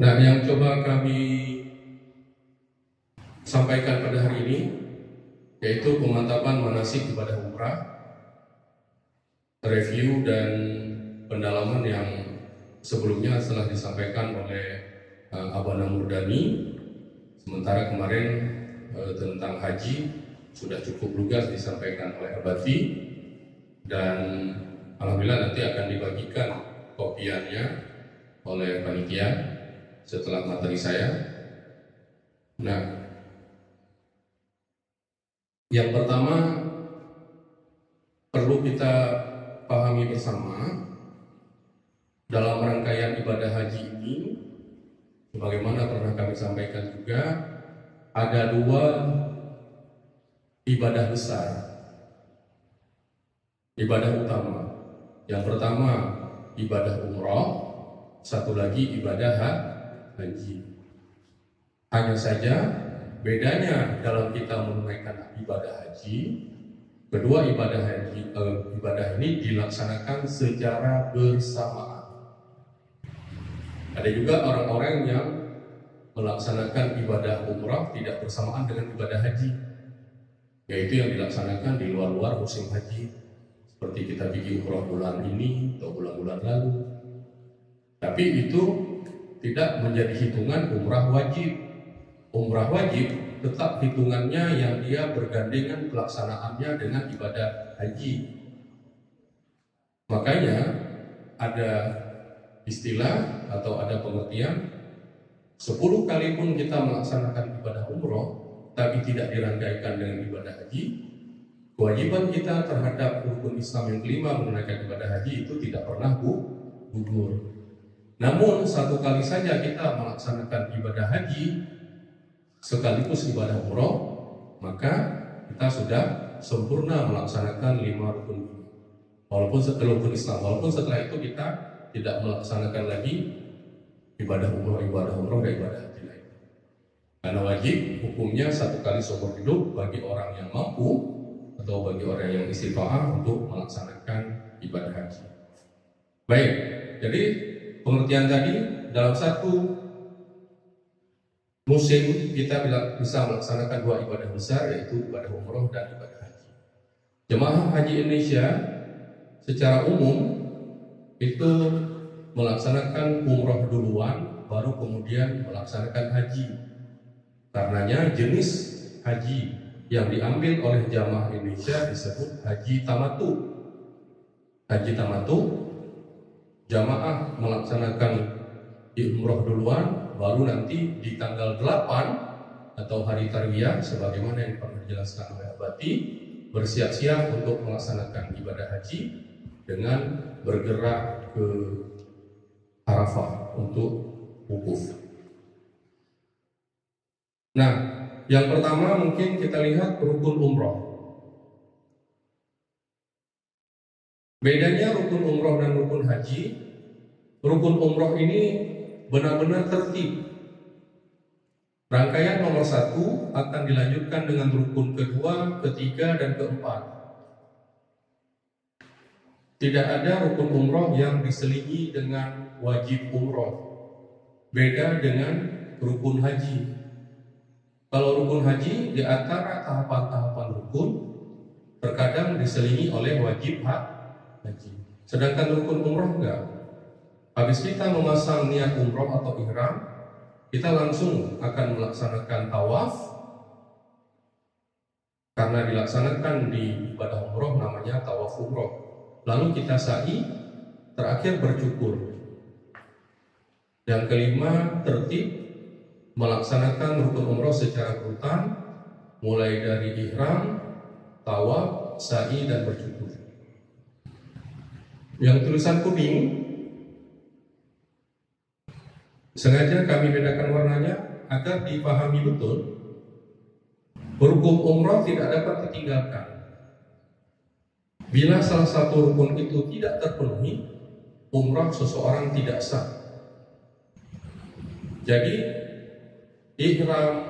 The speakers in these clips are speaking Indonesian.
Nah, yang coba kami sampaikan pada hari ini yaitu pemantapan manasik ibadah umrah, review dan pendalaman yang sebelumnya telah disampaikan oleh Abana Murdani. Sementara kemarin tentang haji sudah cukup lugas disampaikan oleh Abati, dan alhamdulillah nanti akan dibagikan kopiannya oleh panitia setelah materi saya. Nah, yang pertama perlu kita pahami bersama dalam rangkaian ibadah haji ini, sebagaimana pernah kami sampaikan juga, ada dua ibadah besar, ibadah utama. Yang pertama ibadah umroh, satu lagi ibadah haji. Hanya saja bedanya dalam kita menunaikan ibadah haji, kedua ibadah ini dilaksanakan secara bersamaan. Ada juga orang-orang yang melaksanakan ibadah umrah tidak bersamaan dengan ibadah haji, yaitu yang dilaksanakan di luar musim haji, seperti kita pergi umrah bulan ini atau bulan-bulan lalu. Tapi itu tidak menjadi hitungan umrah wajib. Umrah wajib tetap hitungannya yang dia bergandengan pelaksanaannya dengan ibadah haji. Makanya ada istilah atau ada pengertian, 10 kali pun kita melaksanakan ibadah umroh tapi tidak dirangkaikan dengan ibadah haji, kewajiban kita terhadap rukun Islam yang kelima menunaikan ibadah haji itu tidak pernah gugur. Namun satu kali saja kita melaksanakan ibadah haji sekaligus ibadah umroh, maka kita sudah sempurna melaksanakan 5 rukun rukun Islam. Walaupun setelah itu kita tidak melaksanakan lagi ibadah umroh dan ibadah haji lain. Karena wajib hukumnya satu kali seumur hidup bagi orang yang mampu atau bagi orang yang istiqomah untuk melaksanakan ibadah haji. Baik, jadi pengertian tadi, dalam satu musim kita bisa melaksanakan 2 ibadah besar, yaitu ibadah umroh dan ibadah haji. Jemaah haji Indonesia secara umum itu melaksanakan umroh duluan, baru kemudian melaksanakan haji. Karenanya jenis haji yang diambil oleh jamaah Indonesia disebut haji tamattu. Haji tamattu, jamaah melaksanakan umroh duluan, baru nanti di tanggal 8 atau hari tarwiyah sebagaimana yang pernah dijelaskan oleh Abati, bersiap-siap untuk melaksanakan ibadah haji dengan bergerak ke Arafah untuk wukuf. Nah, yang pertama mungkin kita lihat rukun umroh. Bedanya rukun umroh dan rukun haji, rukun umroh ini benar-benar tertib. Rangkaian nomor 1 akan dilanjutkan dengan rukun kedua, ketiga, dan keempat. Tidak ada rukun umroh yang diselingi dengan wajib umroh. Beda dengan rukun haji. Kalau rukun haji, di antara tahapan-tahapan rukun terkadang diselingi oleh wajib haji. Sedangkan rukun umroh enggak. Habis kita memasang niat umroh atau ihram, kita langsung akan melaksanakan tawaf. Karena dilaksanakan di ibadah umroh namanya tawaf umroh. Lalu kita sa'i, terakhir bercukur. Yang kelima, tertib melaksanakan rukun umroh secara berurutan, mulai dari ihram, tawaf, sa'i, dan bercukur. Yang tulisan kuning sengaja kami bedakan warnanya agar dipahami betul. Rukun umroh tidak dapat ditinggalkan. Bila salah satu rukun itu tidak terpenuhi, umroh seseorang tidak sah. Jadi ihram,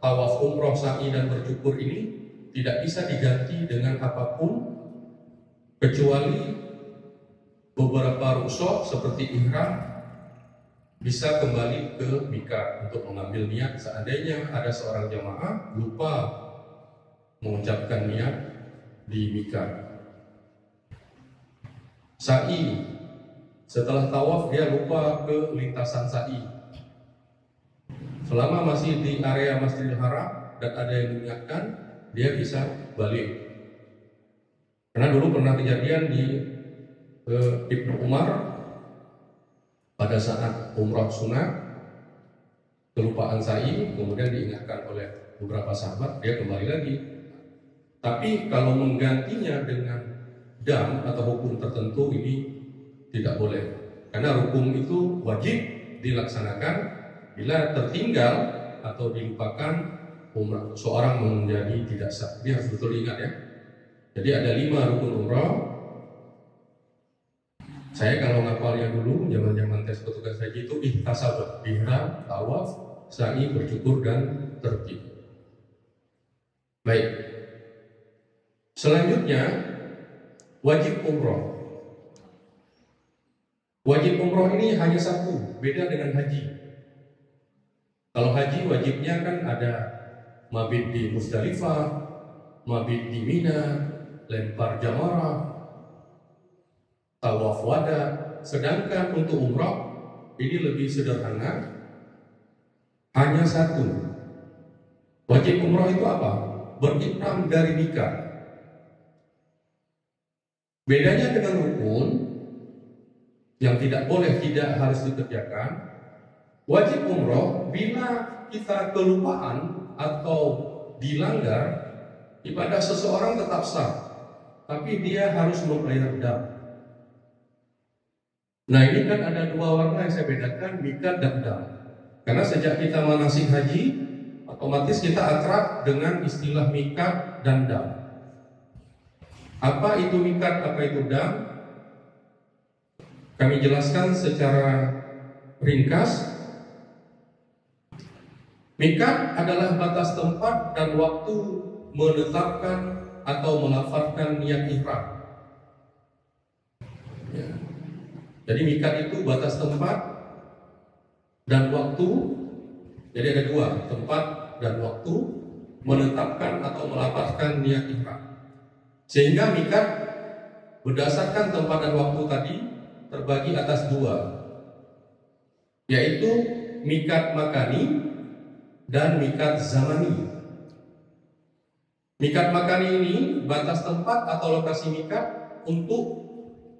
tawaf umroh, sa'i, dan bercukur ini tidak bisa diganti dengan apapun kecuali beberapa rukshoh seperti ihram, bisa kembali ke mikat untuk mengambil niat. Seandainya ada seorang jamaah lupa mengucapkan niat di mikat. Sa'i, setelah tawaf dia lupa ke lintasan sa'i. Selama masih di area Masjidil Haram dan ada yang mengingatkan, dia bisa balik. Karena dulu pernah kejadian di Ibnu Umar pada saat umrah sunnah, kelupaan sa'i, kemudian diingatkan oleh beberapa sahabat, dia kembali lagi. Tapi kalau menggantinya dengan dam atau hukum tertentu, ini tidak boleh. Karena hukum itu wajib dilaksanakan. Bila tertinggal atau dilupakan, umrah seorang menjadi tidak sah. Ini harus betul ingat ya. Jadi ada 5 rukun umrah. Saya kalau ngapalnya dulu, zaman-zaman tes petugas haji itu ihtasab, ihram, tawaf, sa'i, bercukur, dan tertib. Baik. Selanjutnya, wajib umroh. Wajib umroh ini hanya satu, beda dengan haji. Kalau haji wajibnya kan ada mabit di Musdalifah, mabit di Mina, lempar jamarah, tawaf wada. Sedangkan untuk umroh ini lebih sederhana, hanya satu. Wajib umroh itu apa? Berihram dari mikat. Bedanya dengan rukun yang tidak boleh, tidak harus dikerjakan, wajib umroh bila kita kelupaan atau dilanggar, ibadah seseorang tetap sah, tapi dia harus membayar dam. Nah ini kan ada 2 warna yang saya bedakan, mikat dan dam. Karena sejak kita manasik haji, otomatis kita akrab dengan istilah mikat dan dam. Apa itu mikat, apa itu dam? Kami jelaskan secara ringkas. Mikat adalah batas tempat dan waktu menetapkan atau melafazkan niat ihram. Ya. Jadi mikat itu batas tempat dan waktu. Jadi ada 2, tempat dan waktu menetapkan atau melafazkan niat ihram. Sehingga mikat berdasarkan tempat dan waktu tadi terbagi atas 2, yaitu mikat makani dan mikat zamani. Mikat makani ini batas tempat atau lokasi mikat untuk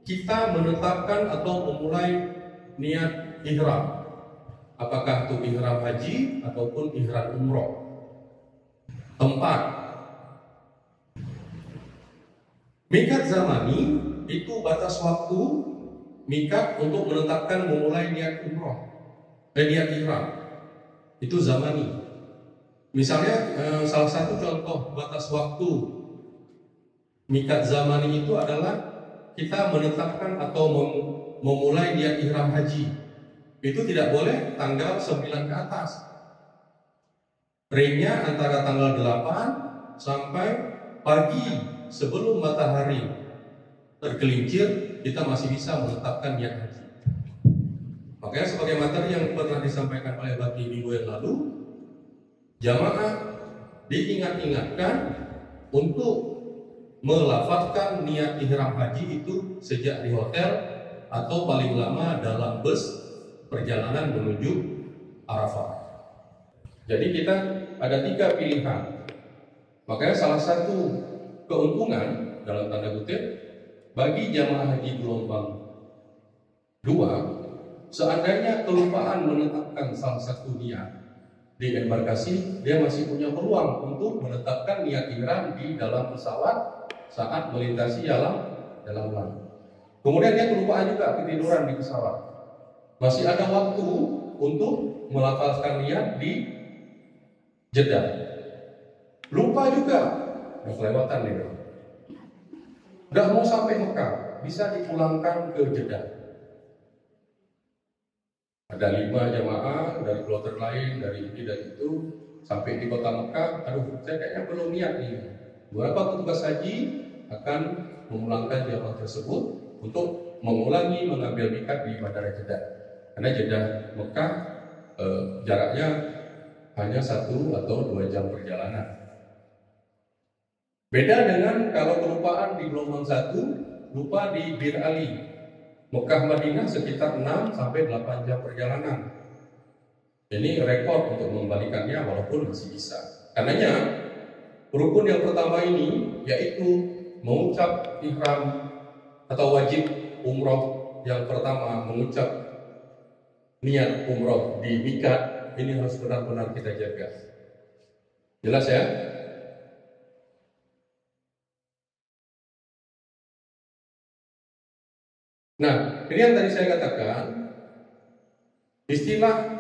kita menetapkan atau memulai niat ihram. Apakah itu ihram haji ataupun ihram umroh. Tempat. Mikat zamani itu batas waktu mikat untuk menetapkan memulai niat umroh, niat ihram. Itu zamani. Misalnya salah satu contoh batas waktu mikat zamani itu adalah kita menetapkan atau memulai niat ihram haji. Itu tidak boleh tanggal 9 ke atas. Ringnya antara tanggal 8 sampai pagi sebelum matahari tergelincir, kita masih bisa menetapkan niat haji. Makanya sebagai materi yang pernah disampaikan oleh Bakti minggu yang lalu, jamaah diingat-ingatkan untuk melafazkan niat ihram haji itu sejak di hotel atau paling lama dalam bus perjalanan menuju Arafah. Jadi kita ada 3 pilihan. Makanya salah satu keuntungan dalam tanda kutip bagi jamaah haji gelombang 2, seandainya kelupaan menetapkan salah satu niat di embarkasi, dia masih punya peluang untuk menetapkan niat ihram di dalam pesawat saat melintasi dalam langit. Kemudian dia kelupaan juga, ketiduran di pesawat, masih ada waktu untuk melafazkan niat di Jeddah. Lupa juga, kelewatan nih. Udah mau sampai Mekah, bisa dipulangkan ke Jeddah. Ada 5 jamaah dari kloter lain, dari ini dan itu, sampai di kota Mekah. Aduh, saya kayaknya belum niat nih. Beberapa petugas haji akan memulangkan jamaah tersebut untuk mengulangi mengambil mikat di Bandara Jeddah. Karena Jeddah Mekah jaraknya hanya 1 atau 2 jam perjalanan. Beda dengan kalau kelupaan di gelombang 1, lupa di Bir Ali. Mekah Madinah sekitar 6 sampai 8 jam perjalanan. Ini rekor untuk membalikannya walaupun masih bisa. Karenanya rukun yang pertama ini yaitu mengucap ihram atau wajib umroh yang pertama, mengucap niat umroh di miqat, ini harus benar-benar kita jaga. Jelas ya? Nah, ini yang tadi saya katakan, istilah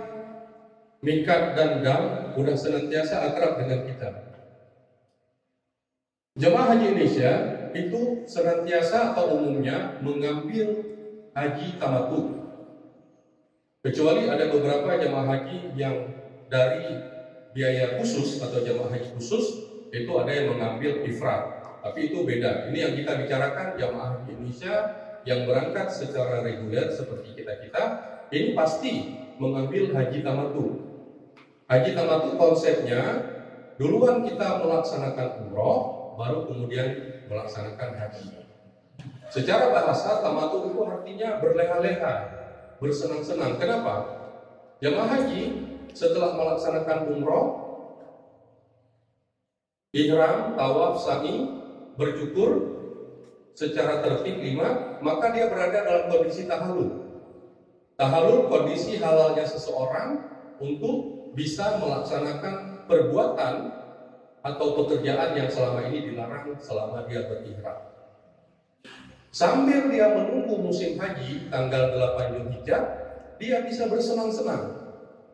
miqat dan dam sudah senantiasa akrab dengan kita. Jemaah haji Indonesia itu senantiasa atau umumnya mengambil haji tamattu. Kecuali ada beberapa jemaah haji yang dari biaya khusus atau jemaah haji khusus itu ada yang mengambil ifrad. Tapi itu beda. Ini yang kita bicarakan jemaah haji Indonesia yang berangkat secara reguler seperti kita-kita, ini pasti mengambil haji tamattu. Haji tamattu konsepnya duluan kita melaksanakan umroh, baru kemudian melaksanakan haji. Secara bahasa tamattu itu artinya berleha-leha, bersenang-senang. Kenapa? Jemaah haji setelah melaksanakan umroh, ihram, tawaf, sa'i, bercukur secara tertib 5, maka dia berada dalam kondisi tahallul. Tahallul kondisi halalnya seseorang untuk bisa melaksanakan perbuatan atau pekerjaan yang selama ini dilarang selama dia berihram. Sambil dia menunggu musim haji tanggal 8 Zulhijjah, dia bisa bersenang-senang.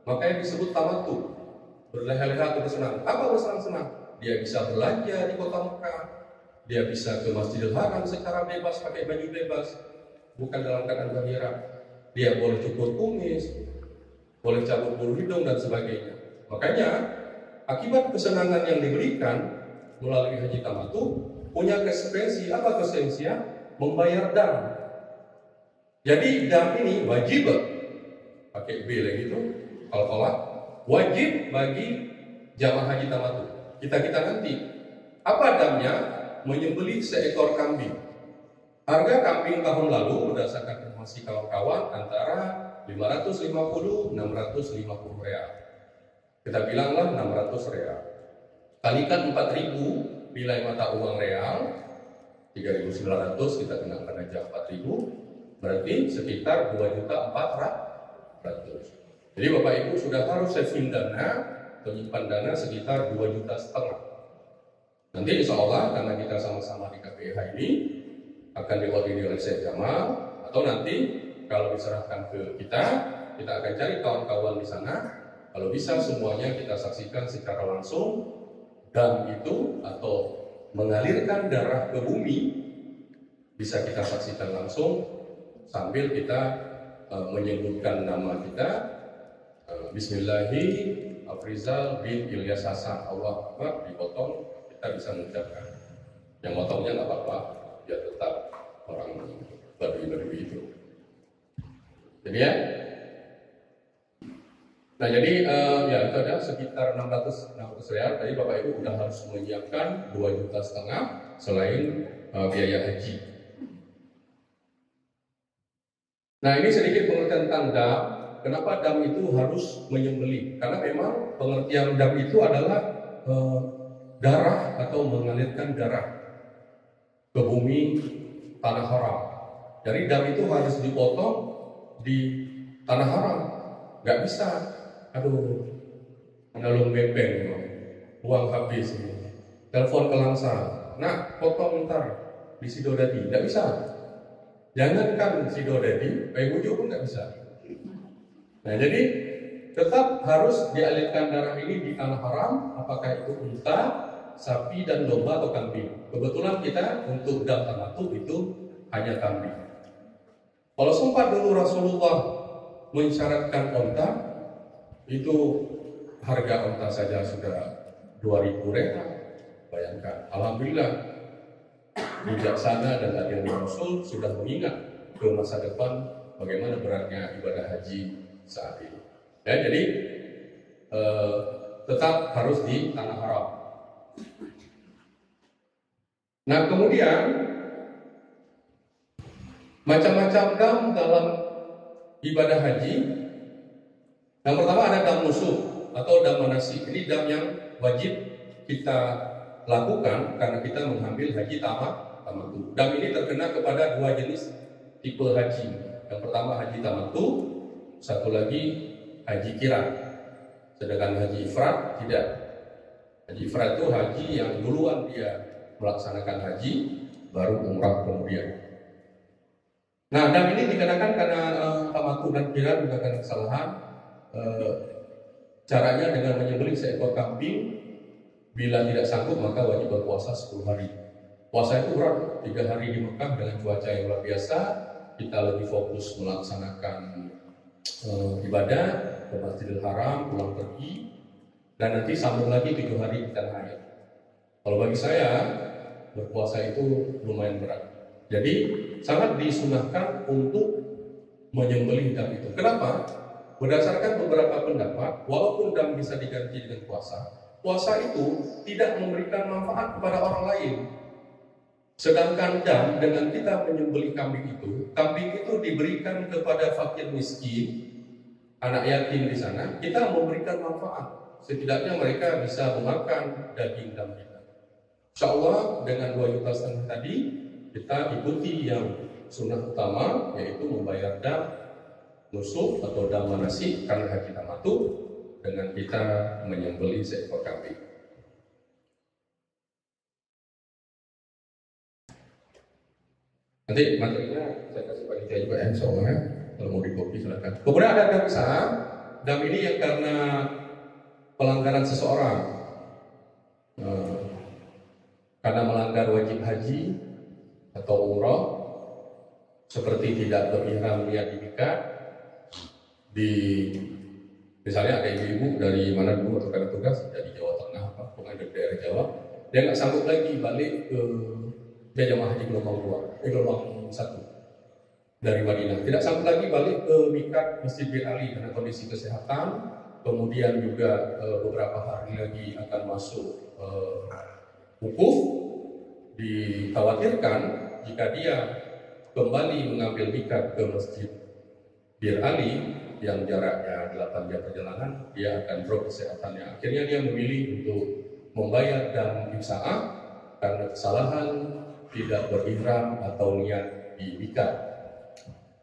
Makanya disebut tamattu, berleha-leha atau bersenang. Apa bersenang-senang? Dia bisa belanja di kota Mekah, dia bisa ke Masjidil Haram secara bebas pakai baju bebas, bukan dalam keadaan bahira. Dia boleh cukur kumis, boleh cabut bulu hidung dan sebagainya. Makanya akibat kesenangan yang diberikan melalui haji tamattu punya konsekuensi apa konsekuensinya? Membayar dam. Jadi dam ini wajib, pakai B lagi itu, kalau tolak wajib bagi jamaah haji tamattu. Kita nanti apa damnya? Menyembelih seekor kambing. Harga kambing tahun lalu berdasarkan informasi kawan-kawan antara 550-650 real. Kita bilanglah 600 real. Kalikan 4.000 nilai mata uang real, 3.900 kita kenakan aja 4.000, berarti sekitar 2.400.000. Jadi Bapak Ibu sudah harus saving dana, menyimpan dana sekitar 2,5 juta. Nanti insya Allah karena kita sama-sama di KPIH ini akan diordinir oleh Syekh Jamal, atau nanti kalau diserahkan ke kita akan cari kawan-kawan di sana. Kalau bisa semuanya kita saksikan secara langsung, dam itu atau mengalirkan darah ke bumi bisa kita saksikan langsung sambil kita menyebutkan nama kita, Bismillahi Afrizal bin Ilyas Hasan, Allah Akbar, dipotong, kita bisa mengucapkan. Yang motongnya nggak apa-apa, ya tetap orang Badui itu. Jadi ya, nah jadi ya itu ada sekitar 600 real. Tadi Bapak Ibu udah harus menyiapkan 2,5 juta selain biaya haji. Nah ini sedikit pengertian tentang dam. Kenapa dam itu harus menyembelih? Karena memang pengertian dam itu adalah darah atau mengalirkan darah ke bumi tanah haram. Jadi dam itu harus dipotong di tanah haram. Nggak bisa, aduh, ngalung bebeng, uang habis, telepon ke Langsa, nak potong ntar di Sidodadi, nggak bisa. Jangankan Sidodadi, Bujuk pun nggak bisa. Nah jadi tetap harus dialirkan darah ini di tanah haram, apakah itu unta, sapi dan domba atau kambing. Kebetulan kita untuk dam tamattu itu hanya kambing. Kalau sempat dulu Rasulullah mensyaratkan unta, itu harga unta saja sudah 2.000 real. Bayangkan, alhamdulillah bijaksana dan adil Rasul sudah mengingat ke masa depan bagaimana beratnya ibadah haji saat ini. Ya, jadi tetap harus di tanah haram. Nah, kemudian macam-macam dam dalam ibadah haji. Yang pertama ada dam nusuk atau dam manasik. Ini dam yang wajib kita lakukan karena kita mengambil haji tamattu. Dam ini terkena kepada dua jenis tipe haji. Yang pertama haji tamattu, satu lagi haji kiran. Sedangkan haji ifrad tidak. Haji ifrad itu haji yang duluan dia melaksanakan haji, baru umrah kemudian. Nah, dam ini dikenakan karena tamattu dan kiran melakukan kesalahan. Caranya dengan menyembelih seekor kambing. Bila tidak sanggup maka wajib berpuasa 10 hari. Puasa itu berat, 3 hari di Mekah dengan cuaca yang luar biasa. Kita lebih fokus melaksanakan ibadah ke Masjidil Haram, pulang pergi, dan nanti sambung lagi 7 hari di tanah air. Kalau bagi saya berpuasa itu lumayan berat. Jadi sangat disunahkan untuk menyembelih dam itu. Kenapa? Berdasarkan beberapa pendapat, walaupun dam bisa diganti dengan puasa itu tidak memberikan manfaat kepada orang lain. Sedangkan dam dengan kita menyembelih kambing itu diberikan kepada fakir miskin, anak yatim di sana, kita memberikan manfaat. Setidaknya mereka bisa memakan daging dam kita. Insya Allah dengan 2,5 juta tadi kita ikuti yang sunnah utama, yaitu membayar dam nusuk atau dam manasik karena haji tamattu, dengan kita menyembelih seekor kambing. Nanti materinya saya kasih panitia juga ya, soalnya kalau mau dikopi silakan. Kemudian ada dam sah. Dam ini yang karena pelanggaran seseorang, karena melanggar wajib haji atau umroh, seperti tidak berihram niat nikah, misalnya ada ibu-ibu dari mana dulu atau karena tugas dari Jawa Tengah, pokoknya dari daerah Jawa, dia nggak sanggup lagi balik ke jamaah haji gelombang 1 dari Madinah, tidak sanggup lagi balik ke mikat Masjid Bir Ali karena kondisi kesehatan, kemudian juga beberapa hari lagi akan masuk wukuf. Dikhawatirkan jika dia kembali mengambil mikat ke Masjid Bir Ali yang jaraknya 8 jam perjalanan, dia akan drop kesehatannya. Akhirnya dia memilih untuk membayar dam imsa'ah karena kesalahan tidak berihram atau niat di mikat.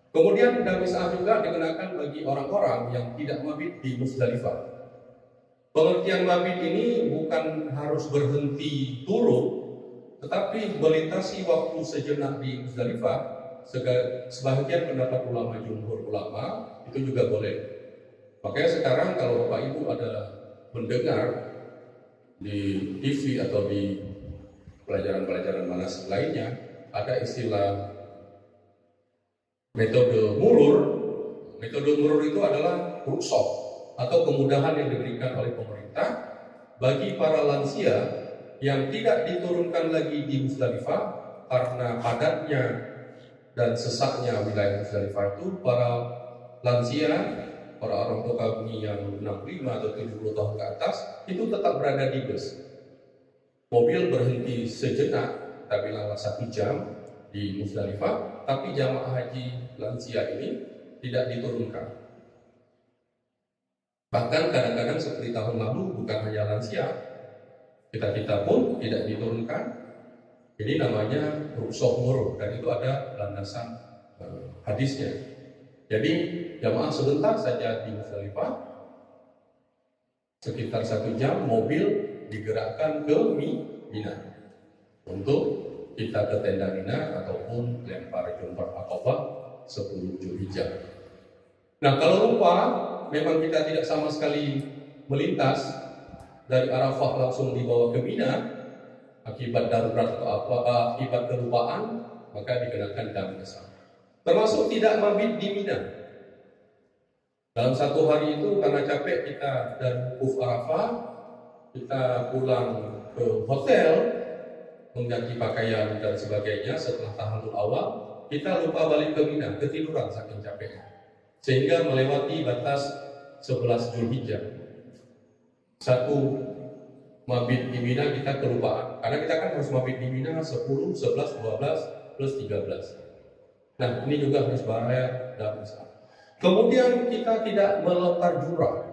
Kemudian dam imsa'ah juga dikenakan bagi orang-orang yang tidak mabit di Musdalifah. Pengertian mabit ini bukan harus berhenti turun, tetapi melintasi waktu sejenak di Musdalifah. Sebagian pendapat ulama, jumhur ulama, itu juga boleh. Makanya sekarang kalau Bapak Ibu ada mendengar di TV atau di pelajaran-pelajaran manasik lainnya, ada istilah metode murur. Metode murur itu adalah rukhsah atau kemudahan yang diberikan oleh pemerintah bagi para lansia yang tidak diturunkan lagi di Musdalifah karena padatnya dan sesaknya wilayah Musdalifah itu. Para lansia, para orang tua kami yang 65 atau 70 tahun ke atas itu tetap berada di bus. Mobil berhenti sejenak, tapi lama 1 jam di Musdalifah, tapi jamaah haji lansia ini tidak diturunkan. Bahkan kadang-kadang seperti tahun lalu bukan hanya lansia, kita pun tidak diturunkan. Ini namanya rukhsah murur, dan itu ada landasan hadisnya. Jadi jamaah sebentar saja di Musdalifah, sekitar 1 jam mobil digerakkan ke Mina untuk kita ke tenda Mina ataupun lempar jumrah Aqabah 10 Zulhijjah. Nah, kalau lupa, memang kita tidak sama sekali melintas dari Arafah langsung dibawa ke Mina akibat darurat atau akibat kelupaan, maka dikenakan dam imsa'ah. Termasuk tidak mabit di Mina. Dalam 1 hari itu karena capek kita dan wukuf Arafah, kita pulang ke hotel, mengganti pakaian dan sebagainya setelah tahallul awal, kita lupa balik ke Mina, ketiduran saking capeknya, sehingga melewati batas 11 Zulhijjah. Satu mabit di Mina kita kelupaan, karena kita kan harus mabit di Mina 10, 11, 12 plus 13. Nah, ini juga harus bayar dan besar. Kemudian kita tidak melontar jumrah.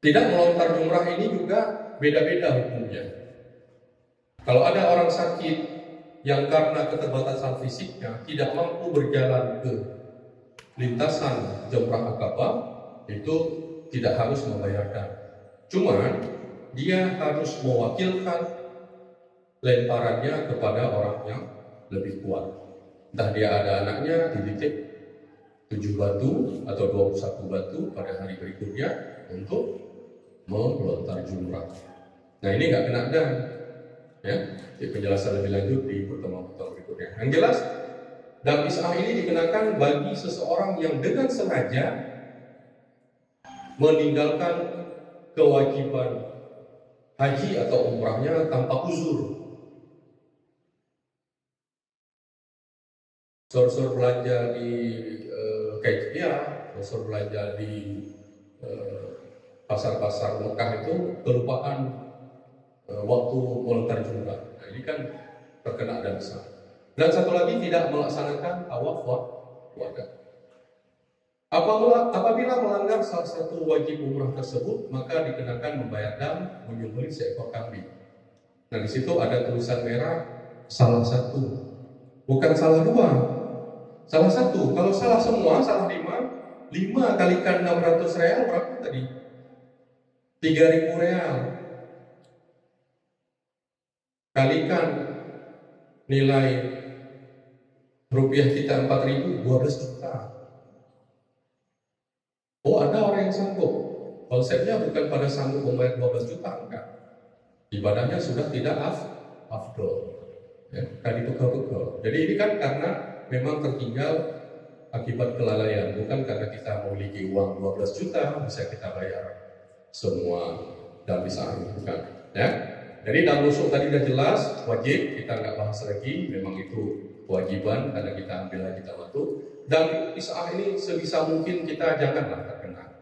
Tidak melontar jumrah ini juga beda-beda hukumnya. Kalau ada orang sakit yang karena keterbatasan fisiknya tidak mampu berjalan ke lintasan Jamrah Aqabah, itu tidak harus membayarkan. Cuman dia harus mewakilkan lemparannya kepada orang yang lebih kuat. Entah dia ada anaknya dititip 7 batu atau 21 batu pada hari berikutnya untuk melontar jumrah. Nah, ini nggak kena dam. Ya, penjelasan lebih lanjut di pertemuan-pertemuan berikutnya. Yang jelas, dam is'ah ini dikenakan bagi seseorang yang dengan sengaja meninggalkan kewajiban haji atau umrahnya tanpa uzur. Sor-sor belanja di sor belanja di pasar-pasar Mekah itu kelupaan waktu melontar jumrah. Nah, ini kan terkena dan besar. Dan satu lagi, tidak melaksanakan tawaf wada. Apabila melanggar salah satu wajib umrah tersebut, maka dikenakan membayar dam, menyembelih seekor kambing. Nah, di situ ada tulisan merah salah satu, bukan salah dua, salah satu. Kalau salah semua, salah 5 kalikan 600 real berapa tadi? 3.000 real. Kalikan nilai rupiah kita 4.000, 12 juta. Oh, ada orang yang sanggup. Konsepnya bukan pada sanggup membayar 12 juta, enggak. Ibadahnya sudah tidak afdol. Ya, kali bekal-bekal. Jadi ini kan karena memang tertinggal akibat kelalaian, bukan karena kita memiliki uang 12 juta bisa kita bayar semua dan bisa, bukan. Ya. Jadi dalam nusuk tadi sudah jelas, wajib, kita nggak bahas lagi, memang itu kewajiban karena kita ambil haji tamattu. Dan is'ah ini sebisa mungkin kita janganlah terkena.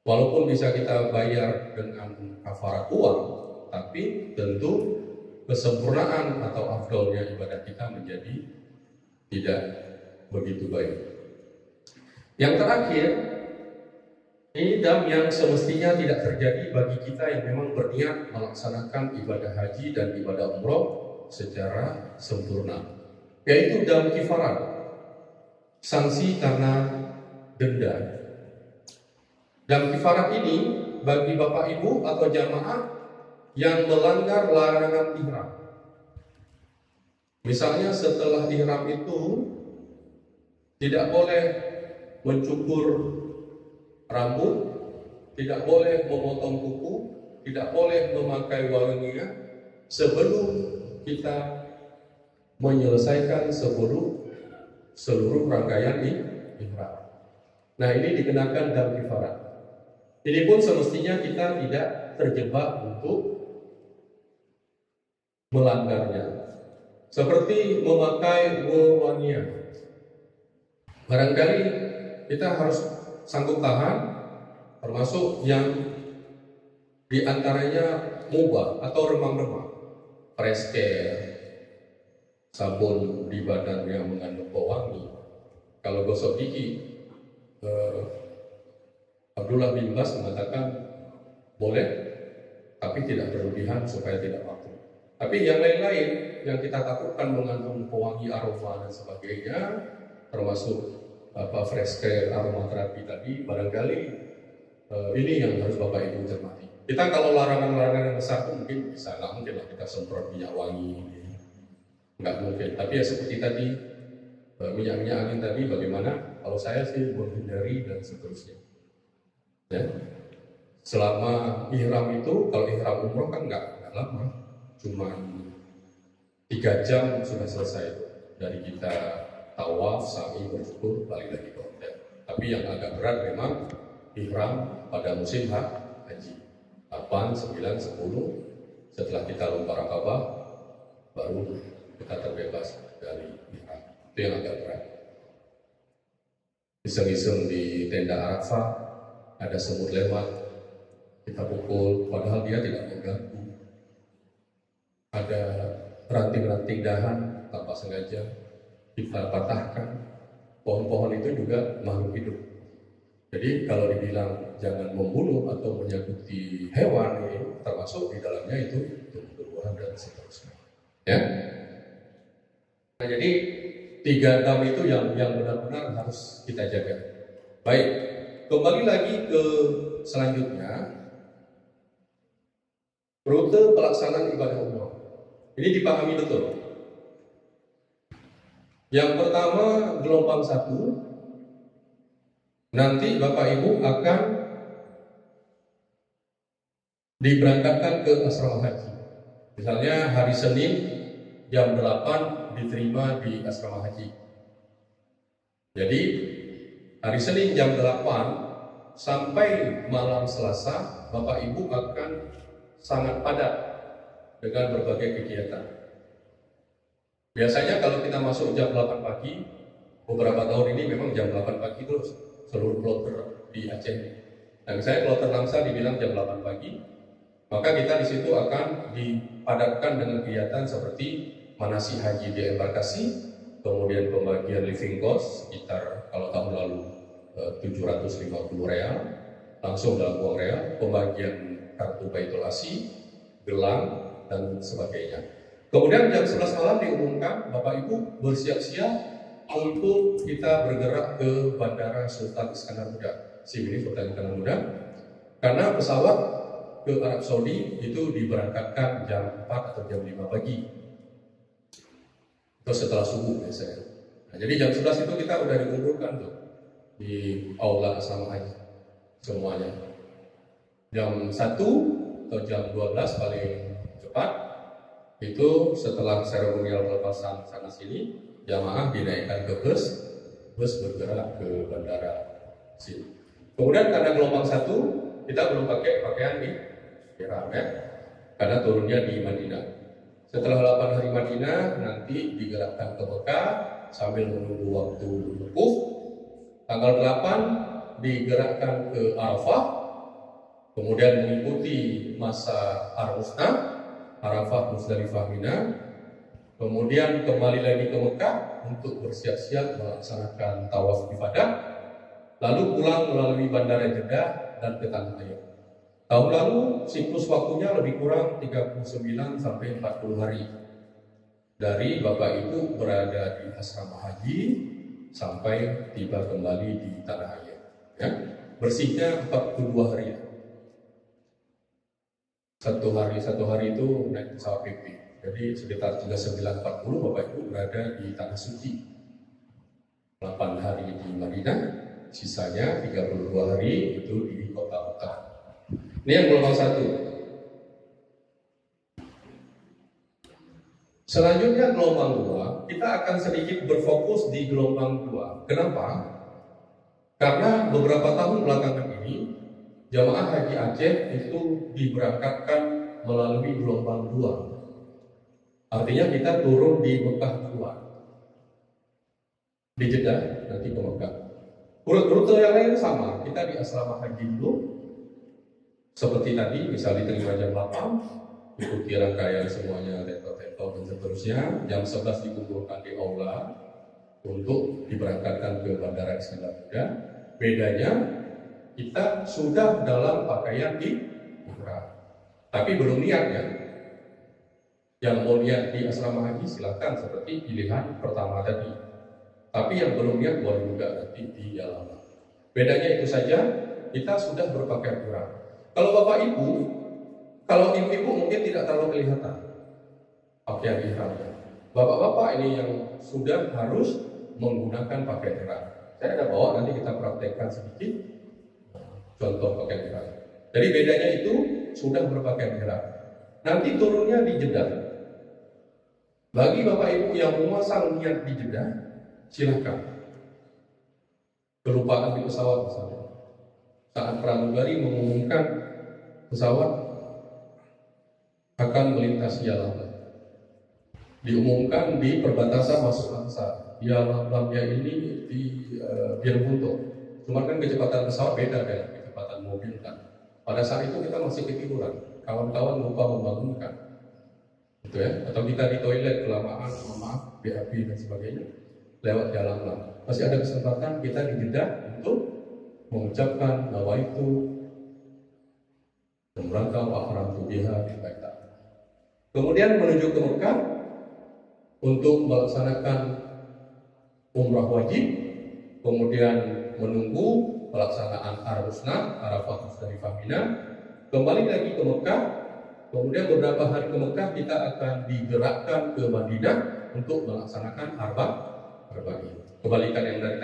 Walaupun bisa kita bayar dengan kafarat uang, tapi tentu kesempurnaan atau afdolnya ibadah kita menjadi tidak begitu baik. Yang terakhir, ini dam yang semestinya tidak terjadi bagi kita yang memang berniat melaksanakan ibadah haji dan ibadah umroh secara sempurna, yaitu dam kifarat, sanksi karena denda. Dam kifarat ini bagi bapak ibu atau jamaah yang melanggar larangan ihram. Misalnya setelah ihram itu tidak boleh mencukur rambut, tidak boleh memotong kuku, tidak boleh memakai wangian sebelum kita menyelesaikan seluruh rangkaian ihram. Nah, ini dikenakan dam kifarat. Ini pun semestinya kita tidak terjebak untuk melanggarnya. Seperti memakai wangian. Barangkali kita harus sanggup tahan, termasuk yang diantaranya mubah atau remang-remang, fresh care, sabun di badan yang mengandung pewangi. Kalau gosok gigi, Abdullah bin Bas mengatakan boleh, tapi tidak berlebihan supaya tidak waktu. Tapi yang lain-lain yang kita takutkan mengandung pewangi, aroma dan sebagainya, termasuk fresh care, aromaterapi tadi, barangkali ini yang harus Bapak Ibu cermati. Kita kalau larangan-larangan yang besar pun mungkin bisa, nggak mungkin lah kita semprot minyak wangi, nggak mungkin. Tapi ya seperti tadi minyak-minyak angin tadi, bagaimana? Kalau saya sih menghindari dan seterusnya. Ya. Selama ihram itu, kalau ihram umroh kan nggak lama, cuma 3 jam sudah selesai dari kita tawaf, sa'i, bersyukur, balik lagi ke hotel. Tapi yang agak berat memang ihram pada musim haji 8, 9, 10. Setelah kita lempar Aqabah, baru kita terbebas dari ihram. Itu yang agak berat. Iseng-iseng di tenda Arafah, ada semut lewat, kita pukul, padahal dia tidak mengganggu. Ada ranting-ranting dahan tanpa sengaja, kita patahkan. Pohon-pohon itu juga makhluk hidup. Jadi kalau dibilang jangan membunuh atau menyakiti hewan, ini termasuk di dalamnya itu tumbuh-tumbuhan dan seterusnya. Ya. Nah, jadi 3 itu yang benar-benar harus kita jaga. Baik, kembali lagi ke selanjutnya, rute pelaksanaan ibadah umroh. Ini dipahami betul. Yang pertama, gelombang 1, nanti Bapak Ibu akan diberangkatkan ke asrama haji. Misalnya hari Senin jam 8 diterima di asrama haji. Jadi hari Senin jam 8 sampai malam Selasa, Bapak Ibu akan sangat padat dengan berbagai kegiatan. Biasanya kalau kita masuk jam 8 pagi, beberapa tahun ini memang jam 8 pagi terus seluruh kloter di Aceh. Nah, misalnya kloter Langsa dibilang jam 8 pagi, maka kita di situ akan dipadatkan dengan kegiatan seperti manasik haji di embarkasi, kemudian pembagian living cost sekitar kalau tahun lalu 750 real langsung dalam uang real, pembagian kartu Baitul Asi, gelang dan sebagainya. Kemudian jam 11 malam diumumkan Bapak Ibu bersiap-siap untuk kita bergerak ke Bandara Sultan Iskandar Muda, Sini Sultan Iskandar Muda, karena pesawat ke Arab Saudi itu diberangkatkan jam 4 atau jam 5 pagi. Itu setelah subuh biasanya. Nah, jadi jam 11 itu kita udah dikumpulkan tuh di aula asrama haji semuanya. Jam 1 atau jam 12 paling cepat itu setelah seremonial pelepasan sana sini, jamaah dinaikkan ke bus bergerak ke bandara sini. Kemudian karena gelombang 1 kita belum pakai pakaian di ihram ya, karena turunnya di Madinah. Setelah 8 hari Madinah nanti digerakkan ke Mekah sambil menunggu waktu wukuf. Tanggal 8 digerakkan ke Arafah, kemudian mengikuti masa Arafah, Arafah, Musdalifah, Mina, kemudian kembali lagi ke Mekah untuk bersiap-siap melaksanakan tawaf ibadah, lalu pulang melalui Bandara Jeddah dan ke Tanah Air. Tahun lalu siklus waktunya lebih kurang 39 sampai 40 hari dari Bapak Ibu berada di asrama haji sampai tiba kembali di Tanah Air. Ya. Bersihnya 42 hari. Satu hari itu naik pesawat PP. Jadi sekitar 39-40 Bapak Ibu berada di Tanah Suci. 8 hari di Madinah, sisanya 32 hari itu di kota Mekah. Ini yang gelombang 1. Selanjutnya gelombang 2, kita akan sedikit berfokus di gelombang 2. Kenapa? Karena beberapa tahun belakangan ini jamaah haji Aceh itu diberangkatkan melalui gelombang 2. Artinya kita turun di Mekah duluan, di Jeddah nanti ke Mekah. Rute yang lain sama, kita di asrama haji dulu, seperti tadi, misalnya diterima jam 8, ikuti rangkaian semuanya, reto-reto dan seterusnya. Jam 11 dikumpulkan di aula untuk diberangkatkan ke Bandara Iskandar Muda. Bedanya kita sudah dalam pakaian di ihram, tapi belum niat ya. Yang mau niat di asrama haji silakan seperti pilihan pertama tadi. Tapi yang belum niat boleh juga nanti di dalam. Bedanya itu saja, kita sudah berpakaian ihram. Kalau Bapak Ibu, kalau ibu-ibu mungkin tidak terlalu kelihatan pakaian ihramnya. Bapak-bapak ini yang sudah harus menggunakan pakaian ihram. Saya ada bawa, nanti kita praktekkan sedikit contoh pakaian ihram. Jadi bedanya itu sudah berpakaian ihram. Nanti turunnya di Jeddah. Bagi Bapak Ibu yang memasang niat di Jeddah, silakan. Kelupaan di pesawat misalnya. Saat pramugari mengumumkan pesawat akan melintasi Jalalabad. diumumkan di perbatasan masuk Laksa. Ya lamnya ini di Birbunto. Cuma kan kecepatan pesawat beda dengan kecepatan mobil kan. Pada saat itu kita masih ketiduran, kawan-kawan lupa membangunkan, gitu ya. Atau kita di toilet kelamaan, maaf, BAB dan sebagainya, lewat jalan lam. Masih ada kesempatan kita dijeda untuk mengucapkan bahwa itu merangka Ahram Tubiha di Baita. Kemudian menuju ke Mekah untuk melaksanakan umrah wajib, kemudian menunggu pelaksanaan Arafah, Arafah Musdalifah Mina, kembali lagi ke Mekah, kemudian beberapa hari ke Mekah kita akan digerakkan ke Madinah untuk melaksanakan Arba'in. Kebalikan yang dari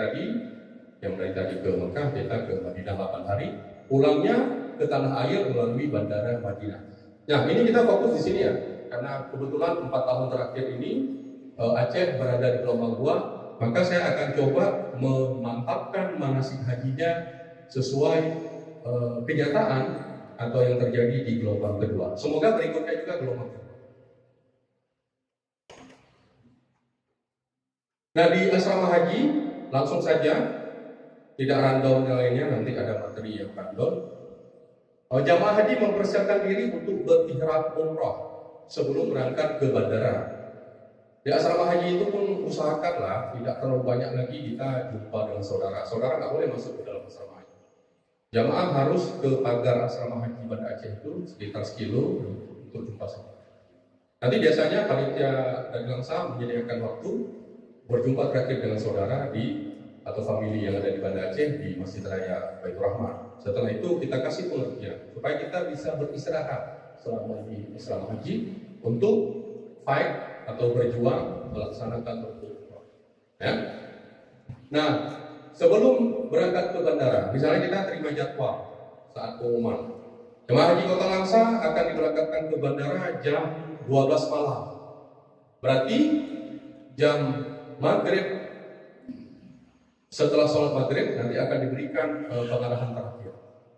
tadi ke Mekah, kita ke Madinah 8 hari, pulangnya ke tanah air melalui bandara Madinah. Nah, ini kita fokus di sini ya, karena kebetulan 4 tahun terakhir ini Aceh berada di gelombang 2, maka saya akan coba memantapkan manasik hajinya sesuai kenyataan atau yang terjadi di gelombang kedua. Semoga berikutnya juga gelombang kedua. Nah, di asrama haji langsung saja, tidak rundown lainnya, nanti ada materi yang rundown. Jamaah haji mempersiapkan diri untuk berihram umrah sebelum berangkat ke bandara. Di asrama haji itu pun usahakanlah tidak terlalu banyak lagi kita jumpa dengan saudara. Saudara nggak boleh masuk ke dalam asrama haji. Jamaah harus ke pagar asrama haji Banda Aceh itu sekitar sekilo untuk jumpa saudara. Nanti biasanya panitia dari Langsa menyediakan waktu berjumpa terakhir dengan saudara atau famili yang ada di Banda Aceh di Masjid Raya Baitur Rahman. Setelah itu kita kasih pengertian supaya kita bisa beristirahat selama di asrama haji untuk fight atau berjuang melaksanakan umrah. Ya. Nah, sebelum berangkat ke bandara, misalnya kita terima jadwal saat pengumuman, jemaah haji Kota Langsa akan diberangkatkan ke bandara jam 12 malam. Berarti jam maghrib, setelah sholat maghrib nanti akan diberikan pengarahan terakhir.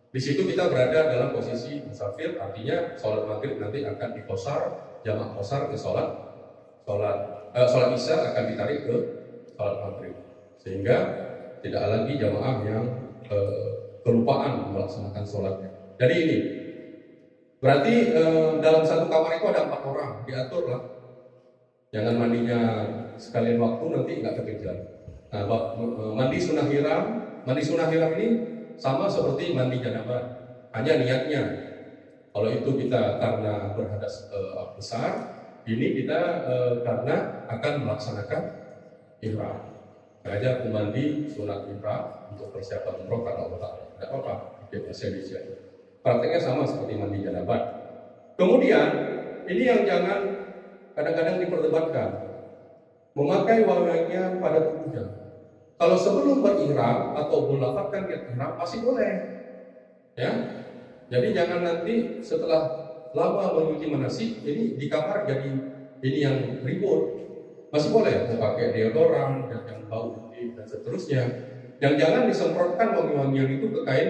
Di situ kita berada dalam posisi musafir, artinya sholat maghrib nanti akan dikosar, jamak kosar ke sholat isya akan ditarik ke sholat maghrib, sehingga tidak lagi jamaah yang kelupaan melaksanakan sholatnya. Jadi ini berarti dalam satu kamar itu ada 4 orang, diatur lah, jangan mandinya sekalian waktu nanti nggak kekejar. Nah, mandi sunah hiram ini sama seperti mandi janabah, hanya niatnya. Kalau itu kita karena berhadas besar, ini kita karena akan melaksanakan ihram. Sengaja aku mandi sunat ihram untuk persiapan umroh karena Allah Ta'ala. Tidak apa-apa, bahasa Indonesia. Prakteknya sama seperti mandi janabah. Kemudian ini yang jangan kadang-kadang diperdebatkan, memakai wangian pada tubuhnya. Kalau sebelum berihram atau melafalkan niat ihram masih boleh, ya. Jadi jangan nanti setelah lama menyuci manasik ini di kamar jadi ini yang ribut. Masih boleh mau pakai deodoran dan yang bau dan seterusnya. Yang jangan disemprotkan wangi-wangian itu ke kain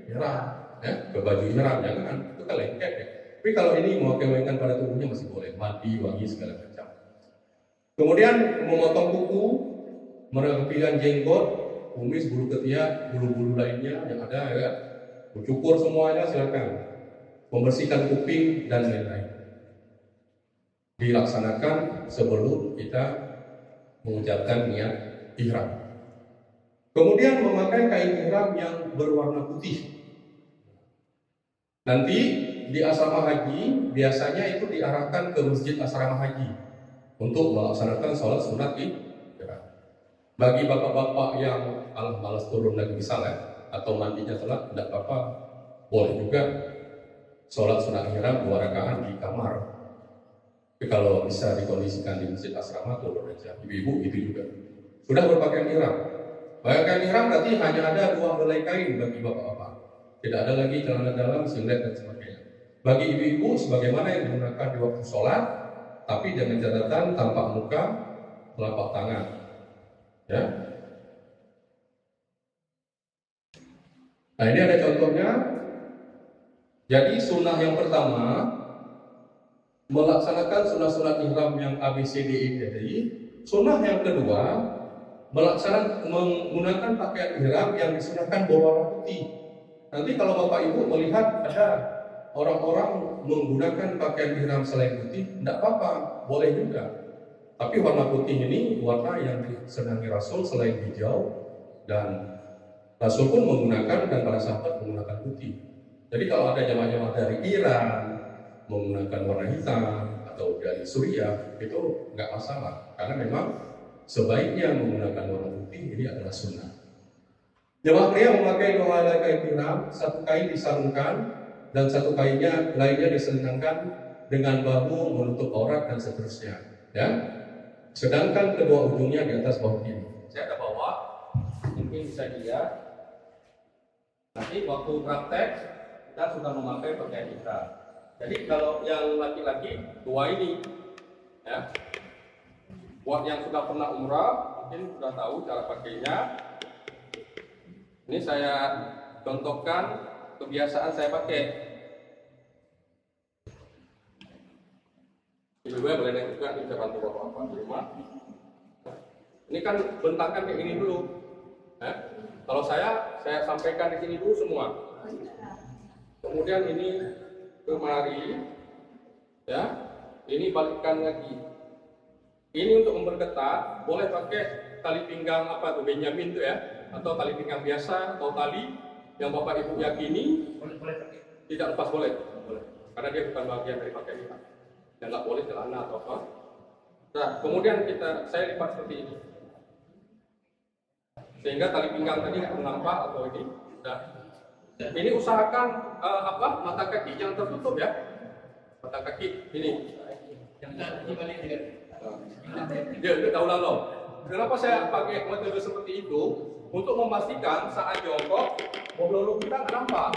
ihram, ya, ke baju ihram, jangan, itu kan lengket ya. Tapi kalau ini mau pakai wangian pada tubuhnya masih boleh, mandi, wangi segala macam. Kemudian memotong kuku, merapikan jenggot, kumis, bulu ketiak, bulu-bulu lainnya yang ada ya. Mencukur semuanya silakan. Membersihkan kuping dan lain-lain. Dilaksanakan sebelum kita mengucapkan niat ihram. Kemudian memakai kain ihram yang berwarna putih. Nanti di asrama haji biasanya itu diarahkan ke masjid asrama haji untuk melaksanakan sholat sunat ihram. Bagi bapak-bapak yang malas turun lagi misalnya atau mandinya telat, tidak apa-apa, boleh juga sholat sunat ihram 2 rakaat di kamar. Tapi kalau bisa dikondisikan di masjid asrama, turun aja. Ibu-ibu itu juga sudah berpakaian ihram. Pakaian ihram berarti hanya ada 2 helai kain bagi bapak-bapak. Tidak ada lagi celana dalam, singlet dan sebagainya. Bagi ibu-ibu sebagaimana yang digunakan di waktu sholat, tapi dengan catatan tampak muka, telapak tangan. Ya. Nah, ini ada contohnya. Jadi sunnah yang pertama melaksanakan sunah-sunah ihram yang ABCDE tadi. Sunnah yang kedua, menggunakan pakaian ihram yang disunahkan berwarna putih. Nanti kalau Bapak Ibu melihat ada orang-orang menggunakan pakaian ihram selain putih, tidak apa-apa, boleh juga. Tapi warna putih ini warna yang disenangi Rasul selain hijau, dan Rasul pun menggunakan dan para sahabat menggunakan putih. Jadi kalau ada jamaah-jamaah dari Iran menggunakan warna hitam atau dari Suriah, itu nggak masalah, karena memang sebaiknya menggunakan warna putih ini adalah sunnah. Jemaah pria memakai dua helai kain ihram, satu kain disarungkan dan satu kainnya lainnya diselendangkan dengan bahu menutup aurat dan seterusnya. Ya. Sedangkan kedua ujungnya di atas bahu kiri. Saya ada bawa, mungkin bisa dilihat. Nanti waktu praktek kita sudah memakai pakaian ihram. Jadi kalau yang laki-laki dua ini, ya. Buat yang sudah pernah umrah, mungkin sudah tahu cara pakainya. Ini saya contohkan kebiasaan saya pakai. Ibu boleh naik juga, bisa bantu bapak di rumah. Ini kan bentangkan kayak gini dulu. Kalau saya sampaikan di sini dulu semua. Kemudian ini kemari, ya. Ini balikkan lagi. Ini untuk memperketat, boleh pakai tali pinggang apa tuh, Benjamin tuh ya, atau tali pinggang biasa, atau tali yang Bapak Ibu yakini tidak lepas boleh, karena dia bukan bagian dari pakaian kita. Dan nggak boleh celana atau apa. Nah, kemudian saya lipat seperti ini, sehingga tali pinggang tadi nggak menampak atau ini. Nah, ini usahakan mata kaki jangan tertutup ya, mata kaki ini. Dia tahu lalu. Kenapa saya pakai metode seperti itu? Untuk memastikan saat jongkok, mobil kita nggak nampak.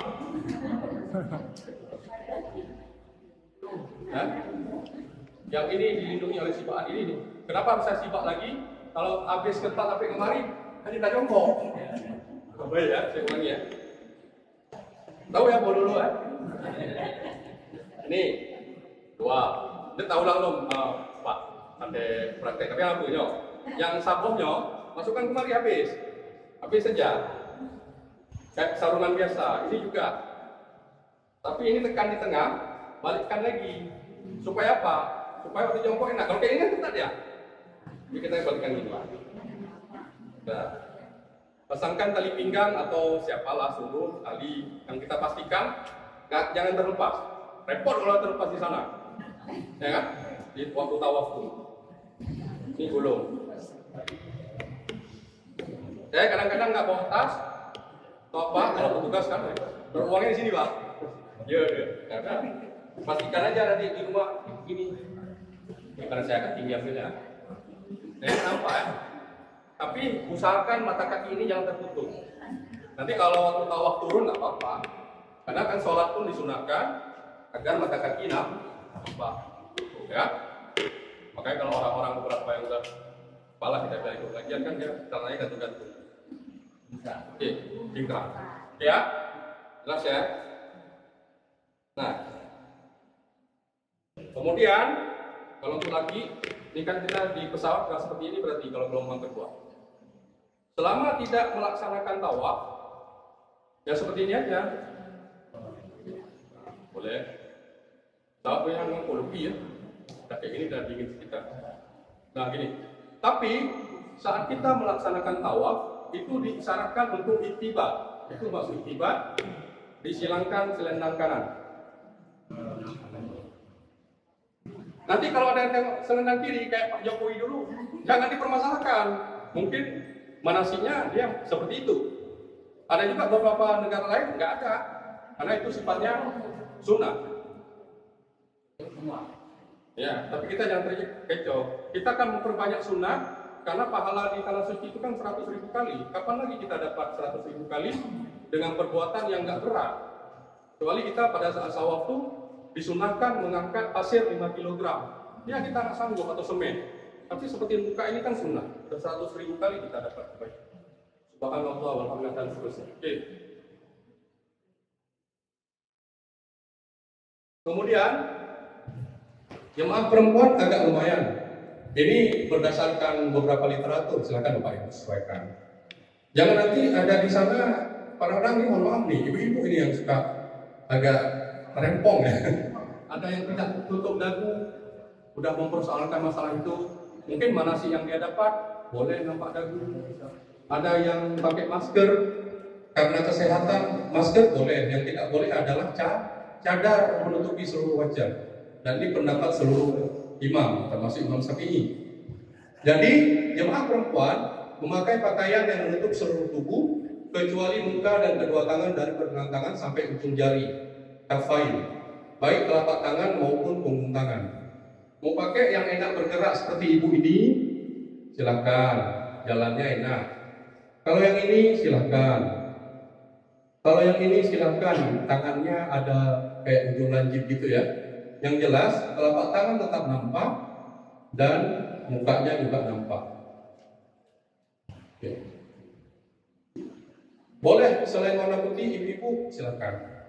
Yang ini dilindungi oleh sibaan ini nih. Kenapa harus saya sibak lagi? Kalau habis ketat sampai kemari, kan kita jongkok. Baik ya, saya ulangi ya. Tahu ya dulu ya? Ini dua. Dia tahu lalu Pak, ada praktek. Tapi apa punya? Yang sabohnya masukkan kemari habis saja. Kayak sarungan biasa. Ini juga. Tapi ini tekan di tengah, balikkan lagi. Supaya apa? Supaya waktu jongkok enak. Kalau kayak ini kan ketat ya. Jadi kita balikkan gini. Nah, pasangkan tali pinggang atau siapalah sungguh tali yang kita pastikan jangan terlepas. Repot kalau terlepas di sana. Ya kan? Di waktu tawaf tuh. Ini gulung. Saya kadang-kadang nggak bawa tas, atau apa, kalau petugas kan, beruangnya di sini Pak. Iya. Karena pastikan aja nanti di rumah gini. Ini karena saya kan tinggi ambilnya. Saya nampak ya. Tapi usahakan mata kaki ini jangan tertutup. Nanti kalau waktu tawaf turun nggak apa-apa. Karena kan sholat pun disunahkan agar mata kaki nampak. Ya. Makanya kalau orang-orang beberapa yang udah kepala kita bilang ikut kajian kan dia caranya gantung-gantung. Oke, tingkah. Ya, jelas ya. Nah, kemudian kalau untuk lagi, ini kan kita di pesawat nggak seperti ini berarti kalau gelombang kedua. Selama tidak melaksanakan tawaf, ya seperti ini aja. Boleh. Tawaf yang lebih ya. Kayak gini udah dingin sekitar. Nah gini. Tapi saat kita melaksanakan tawaf itu disyaratkan untuk ittiba. Itu maksud ittiba. Disilangkan selendang kanan. Nanti kalau ada yang tengok selendang kiri kayak Pak Jokowi dulu, jangan dipermasalahkan. Mungkin manasinya dia seperti itu. Ada juga beberapa negara lain nggak ada, karena itu sifatnya sunnah. Ya, tapi kita jangan terkecoh. Kita akan memperbanyak sunnah karena pahala di tanah suci itu kan 100.000 kali. Kapan lagi kita dapat 100.000 kali dengan perbuatan yang nggak berat? Kecuali kita pada saat tawaf tuh disunahkan mengangkat pasir 5 kg. Ya kita nggak sanggup atau semen. Tapi seperti muka ini kan sunnah. Sudah 100.000 kali kita dapat kebaikan. Subhanallah walhamdulillah dan seterusnya. Oke. Kemudian Jemaah perempuan agak lumayan. Ini berdasarkan beberapa literatur, silakan Bapak Ibu sesuaikan. Jangan nanti ada di sana kadang-kadang ini, mohon maaf nih, ibu-ibu ini yang suka agak rempong ya. Ada yang tidak tutup dagu, udah mempersoalkan masalah itu. Mungkin mana sih yang dia dapat? Boleh nampak dagu. Ada yang pakai masker karena kesehatan, masker boleh. Yang tidak boleh adalah cadar menutupi seluruh wajah. Dan ini pendapat seluruh imam, termasuk Imam Syafi'i. Jadi jemaah perempuan memakai pakaian yang menutup seluruh tubuh kecuali muka dan kedua tangan dari pergelangan tangan sampai ujung jari, kafain, baik telapak tangan maupun punggung tangan. Mau pakai yang enak bergerak seperti ibu ini, silakan, jalannya enak. Kalau yang ini silakan. Kalau yang ini silakan, tangannya ada kayak ujung lancip gitu ya. Yang jelas telapak tangan tetap nampak dan mukanya juga nampak. Oke. Boleh selain warna putih, ibu-ibu silakan.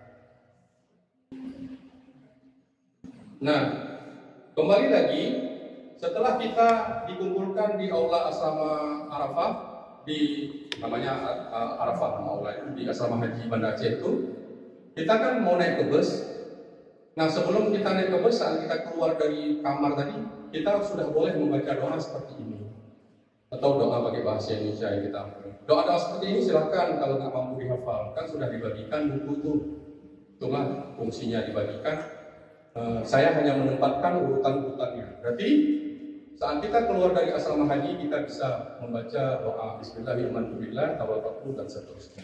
Nah, kembali lagi, setelah kita dikumpulkan di aula asrama Arafah, di namanya Arafah nama aula itu, di asrama haji Banda Aceh itu, kita kan mau naik ke bus. Nah, sebelum kita naik ke bus, saat kita keluar dari kamar tadi, kita sudah boleh membaca doa seperti ini, atau doa pakai bahasa Indonesia yang kita ambil. Doa-doa seperti ini silakan kalau nggak mampu dihafal, kan sudah dibagikan buku itu, itulah fungsinya dibagikan. Saya hanya menempatkan urutan-urutannya. Berarti saat kita keluar dari asrama haji, kita bisa membaca doa Bismillahirrahmanirrahim, tawakkaltu dan seterusnya.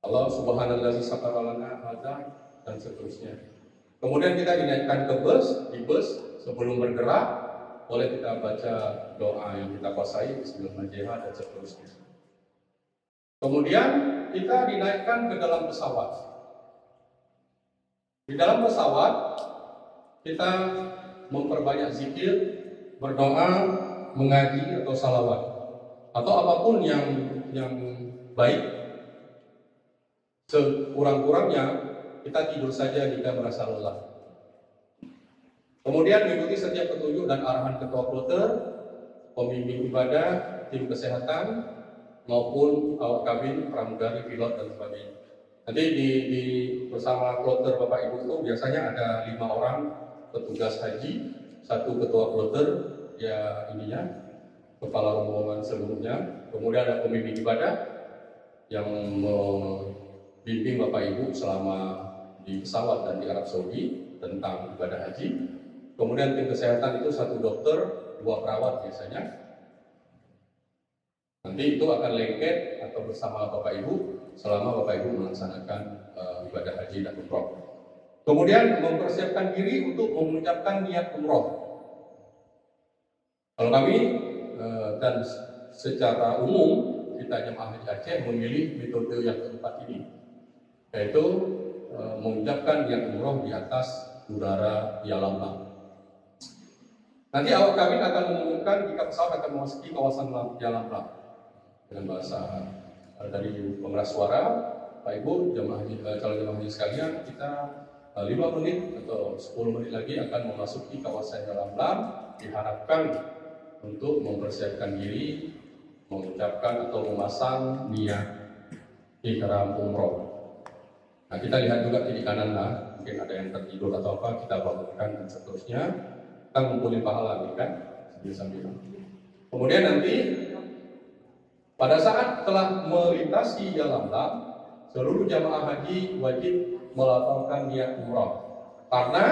Allah subhanallazi sakhkhara lana hadza dan seterusnya. Kemudian kita dinaikkan ke bus, di bus sebelum bergerak boleh kita baca doa yang kita kuasai, Bismillahirrahmanirrahim dan seterusnya. Kemudian kita dinaikkan ke dalam pesawat. Di dalam pesawat kita memperbanyak zikir, berdoa, mengaji atau salawat atau apapun yang baik. Sekurang-kurangnya kita tidur saja jika merasa lelah. Kemudian mengikuti setiap petunjuk dan arahan ketua kloter, pembimbing ibadah, tim kesehatan, maupun awak kabin, pramugari, pilot dan sebagainya. Nanti di bersama kloter Bapak Ibu itu biasanya ada 5 orang petugas haji, 1 ketua kloter, ya ininya kepala rombongan seluruhnya. Kemudian ada pembimbing ibadah yang membimbing Bapak Ibu selama di pesawat dan di Arab Saudi tentang ibadah haji. Kemudian tim kesehatan itu 1 dokter, 2 perawat biasanya. Nanti itu akan lengket atau bersama Bapak Ibu selama Bapak Ibu melaksanakan ibadah haji dan umroh. Kemudian mempersiapkan diri untuk mengucapkan niat umroh. Kalau kami dan secara umum kita jemaah haji Aceh memilih metode yang keempat ini, yaitu mengucapkan niat umroh di atas udara di alam. Nanti awak kabin akan mengumumkan jika pesawat akan memasuki kawasan jalan lam dengan bahasa dari pengeras suara. Pak Ibu, calon jemaah haji sekalian, kita 5 menit atau 10 menit lagi akan memasuki kawasan jalan lam. Diharapkan untuk mempersiapkan diri, mengucapkan atau memasang niat ihram umroh. Nah, kita lihat juga kiri kanan lah, mungkin ada yang tertidur atau apa, kita bangunkan dan seterusnya. Kita ngumpulin pahala nih kan, sambil-sambil. Kemudian nanti pada saat telah melintasi jalan lam, seluruh jamaah haji wajib melafalkan niat umroh karena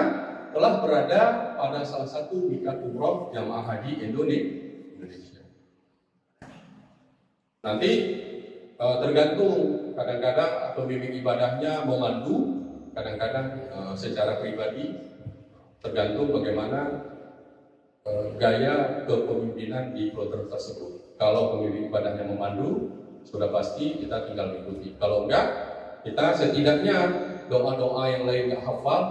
telah berada pada salah satu miqat umroh jamaah haji Indonesia. Nanti tergantung, kadang-kadang pembimbing ibadahnya memandu, kadang-kadang secara pribadi. Tergantung bagaimana gaya kepemimpinan di kloter tersebut. Kalau pembimbing ibadahnya memandu, sudah pasti kita tinggal mengikuti. Kalau enggak, kita setidaknya doa-doa yang lain nggak hafal,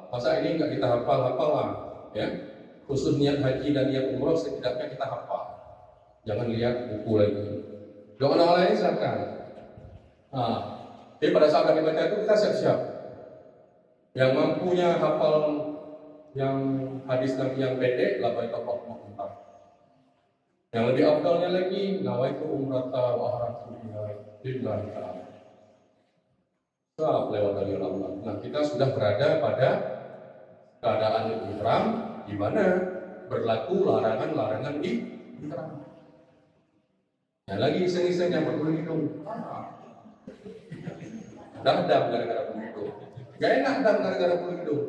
masa ini nggak kita hafal lah, ya. Khusus niat haji dan niat umroh setidaknya kita hafal. Jangan lihat buku lagi. Doa-doa lain silakan. Nah, jadi pada saat kami baca itu kita siap-siap. Yang mampunya hafal yang hadis Nabi yang pendek, labbaik Allahumma umrah. Yang lebih afdalnya lagi, nawaitu umrata wa ahratu biha lillahi ta'ala. Saat lewat dari Allah. Nah, kita sudah berada pada keadaan ihram di mana berlaku larangan-larangan ihram. Nah, lagi iseng-iseng yang berbunyi hidung. Dam gara-gara bulu hidung. Gak enak dam gara-gara bulu hidung.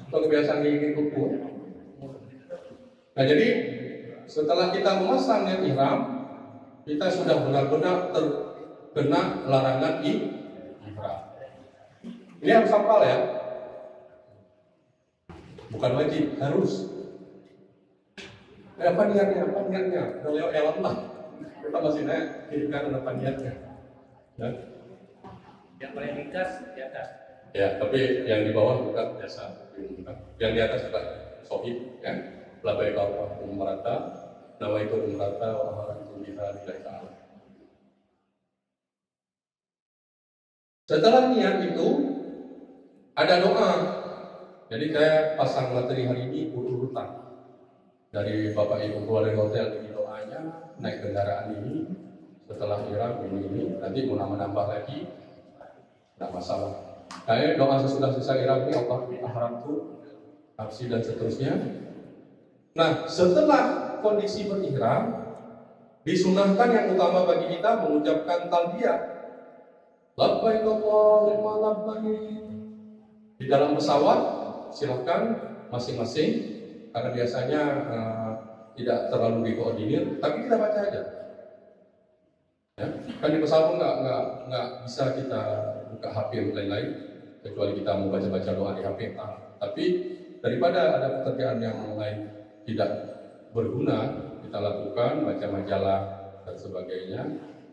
Itu kebiasaan gigit kuku. Nah, jadi setelah kita memasang niat ihram, kita sudah benar-benar terkena larangan ihram. Ini harus hafal ya. Bukan wajib, harus. Apa niatnya? Apa niatnya? Kalau elam lah. Kita masih nanya, hidupkan apa niatnya. Ya. Yang paling ringkas di atas. Ya, tapi yang di bawah bukan biasa. Yang di atas juga sohib, ya. Labbaik Allahumma umrata, nawaitu umrata wa ahratu biha lillahi ta'ala. Setelah niat itu ada doa. Jadi saya pasang materi hari ini urut-urutan. Dari Bapak Ibu keluar dari hotel ini doanya, naik kendaraan ini, setelah ihram ini, nanti mau nambah lagi, tidak masalah. Kayak doa sesudah selesai ihram ini Allah ahramtu, nafsi dan seterusnya. Nah, setelah kondisi berihram, disunahkan yang utama bagi kita mengucapkan talbiyah. Labbaik Allahumma labbaik. Di dalam pesawat silakan masing-masing. Karena biasanya tidak terlalu dikoordinir, tapi kita baca aja. Ya, kan di pesawat nggak bisa kita buka HP lain-lain, kecuali kita mau baca-baca doa di HP. Tapi daripada ada pekerjaan yang lain tidak berguna, kita lakukan baca majalah dan sebagainya.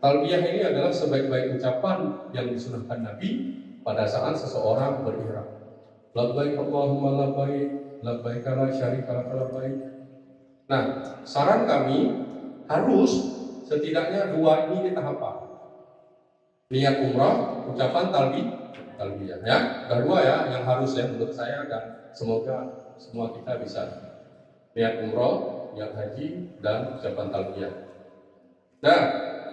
Talbiyah ini adalah sebaik-baik ucapan yang disunahkan Nabi pada saat seseorang berihram. Labbaik Allahumma labbaik, labbaik la syarika lak labbaik. Nah, saran kami harus setidaknya dua ini kita hafal. Niat umrah, ucapan talbiyah. Ya, ada dua ya yang harus ya menurut saya dan semoga semua kita bisa. Niat umrah, niat haji dan ucapan talbiyah. Nah,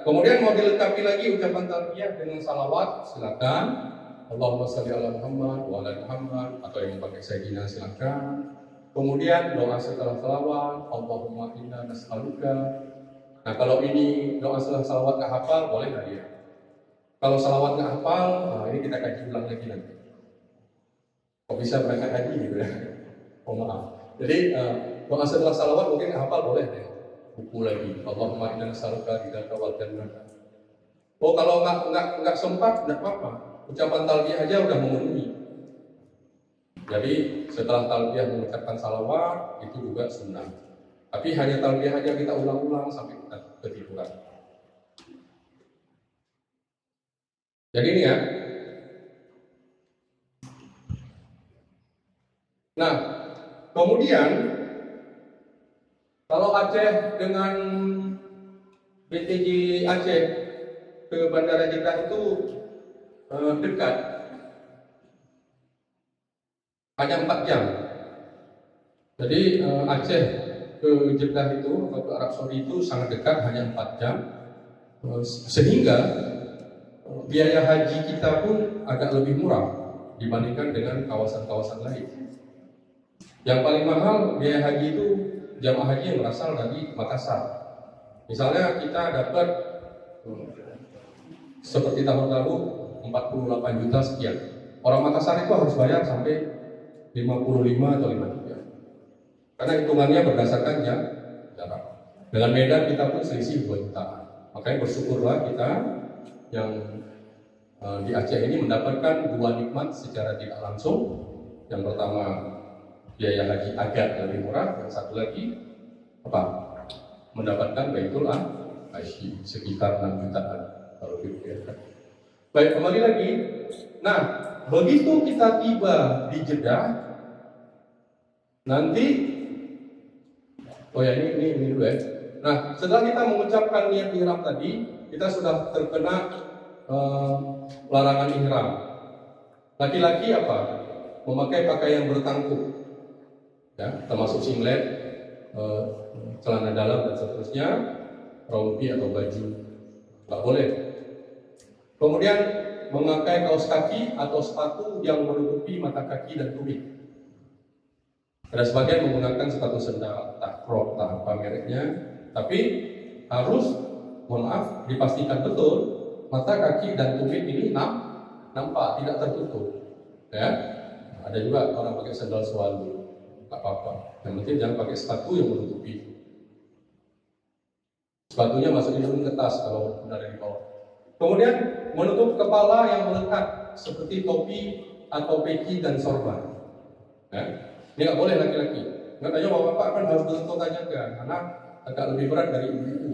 kemudian mau dilengkapi lagi ucapan talbiyah dengan salawat, silakan. Allahumma shalli ala Muhammad wa ala Muhammad, atau yang pakai sayyidina silakan. Kemudian doa setelah salawat, Allahumma inna nas'aluka. Nah, kalau ini doa setelah salawat nggak hafal, boleh nggak dia? Kalau salawat nggak hafal, nah ini kita kaji ulang lagi nanti. Kok bisa berangkat haji gitu ya? Oh maaf. Jadi doa setelah salawat mungkin nggak hafal, boleh deh. Buku lagi. Allahumma inna nas'aluka ridhaka wal jannah. Oh, kalau nggak sempat, nggak apa-apa. Ucapan talbiyah aja udah memenuhi. Jadi setelah talbiyah mengucapkan salawat itu juga sunnah. Tapi hanya talbiyah aja kita ulang-ulang sampai kita ketiduran. Jadi ini ya. Nah, kemudian kalau Aceh dengan BTJ Aceh ke Bandara Jeddah itu dekat, hanya 4 jam. Jadi Aceh ke Jeddah itu atau ke Arab Saudi itu sangat dekat, hanya 4 jam. Sehingga biaya haji kita pun agak lebih murah dibandingkan dengan kawasan-kawasan lain. Yang paling mahal biaya haji itu jamaah haji yang berasal dari Makassar. Misalnya kita dapat seperti tahun lalu 48 juta sekian. Orang Makassar itu harus bayar sampai 55 atau 53. Karena hitungannya berdasarkan jarak. Dengan Medan kita pun selisih 2 jutaan. Makanya bersyukurlah kita yang di Aceh ini mendapatkan 2 nikmat secara tidak langsung. Yang pertama biaya haji agak lebih murah, yang satu lagi apa? Mendapatkan Baitul Haji sekitar 6 jutaan kalau dipikirkan. Baik, kembali lagi. Nah, begitu kita tiba di Jeddah, nanti, oh ya ini dulu ya. Nah, setelah kita mengucapkan niat ihram tadi, kita sudah terkena larangan ihram. Laki-laki apa? memakai pakaian bertangkup, ya, termasuk singlet, celana dalam dan seterusnya, rompi atau baju, nggak boleh. Kemudian memakai kaos kaki atau sepatu yang menutupi mata kaki dan tumit. Ada sebagian menggunakan sepatu sendal, tak crop, tak apa mereknya, tapi harus, mohon maaf, dipastikan betul mata kaki dan tumit ini nampak, tidak tertutup. Ya, ada juga orang pakai sendal swalu, tak apa-apa. Yang penting jangan pakai sepatu yang menutupi. Sepatunya masukin dalam ke tas kalau dari bawah. Kemudian menutup kepala yang melekat seperti topi atau peci dan sorban. Ya. Ini nggak boleh laki-laki. Katanya bapak-bapak kan harus menutup tanyakan karena agak lebih berat dari ibu-ibu.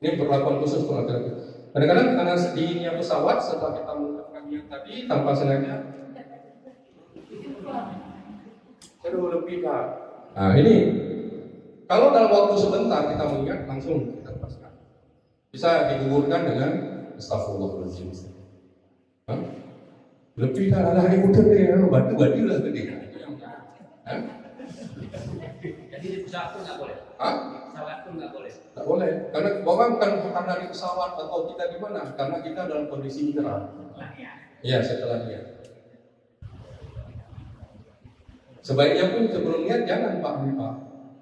Ini perlakuan khusus untuk laki-laki. Kadang-kadang karena dinginnya pesawat setelah kita mengungkapkan yang tadi tanpa sengaja, aduh lebih Pak. Nah ini kalau dalam waktu sebentar kita mengingat langsung kita lepaskan. Bisa digugurkan dengan astagfirullahaladzim. Lebih kan ada ibu deh, batu-batu lah tadi. Jadi di pesawat pun nggak boleh. Pesawat pun nggak boleh. Nggak boleh, karena orang kan bukan dari pesawat atau kita di mana, karena kita dalam kondisi ihram. Iya, setelahnya. Sebaiknya pun sebelum niat jangan Pak.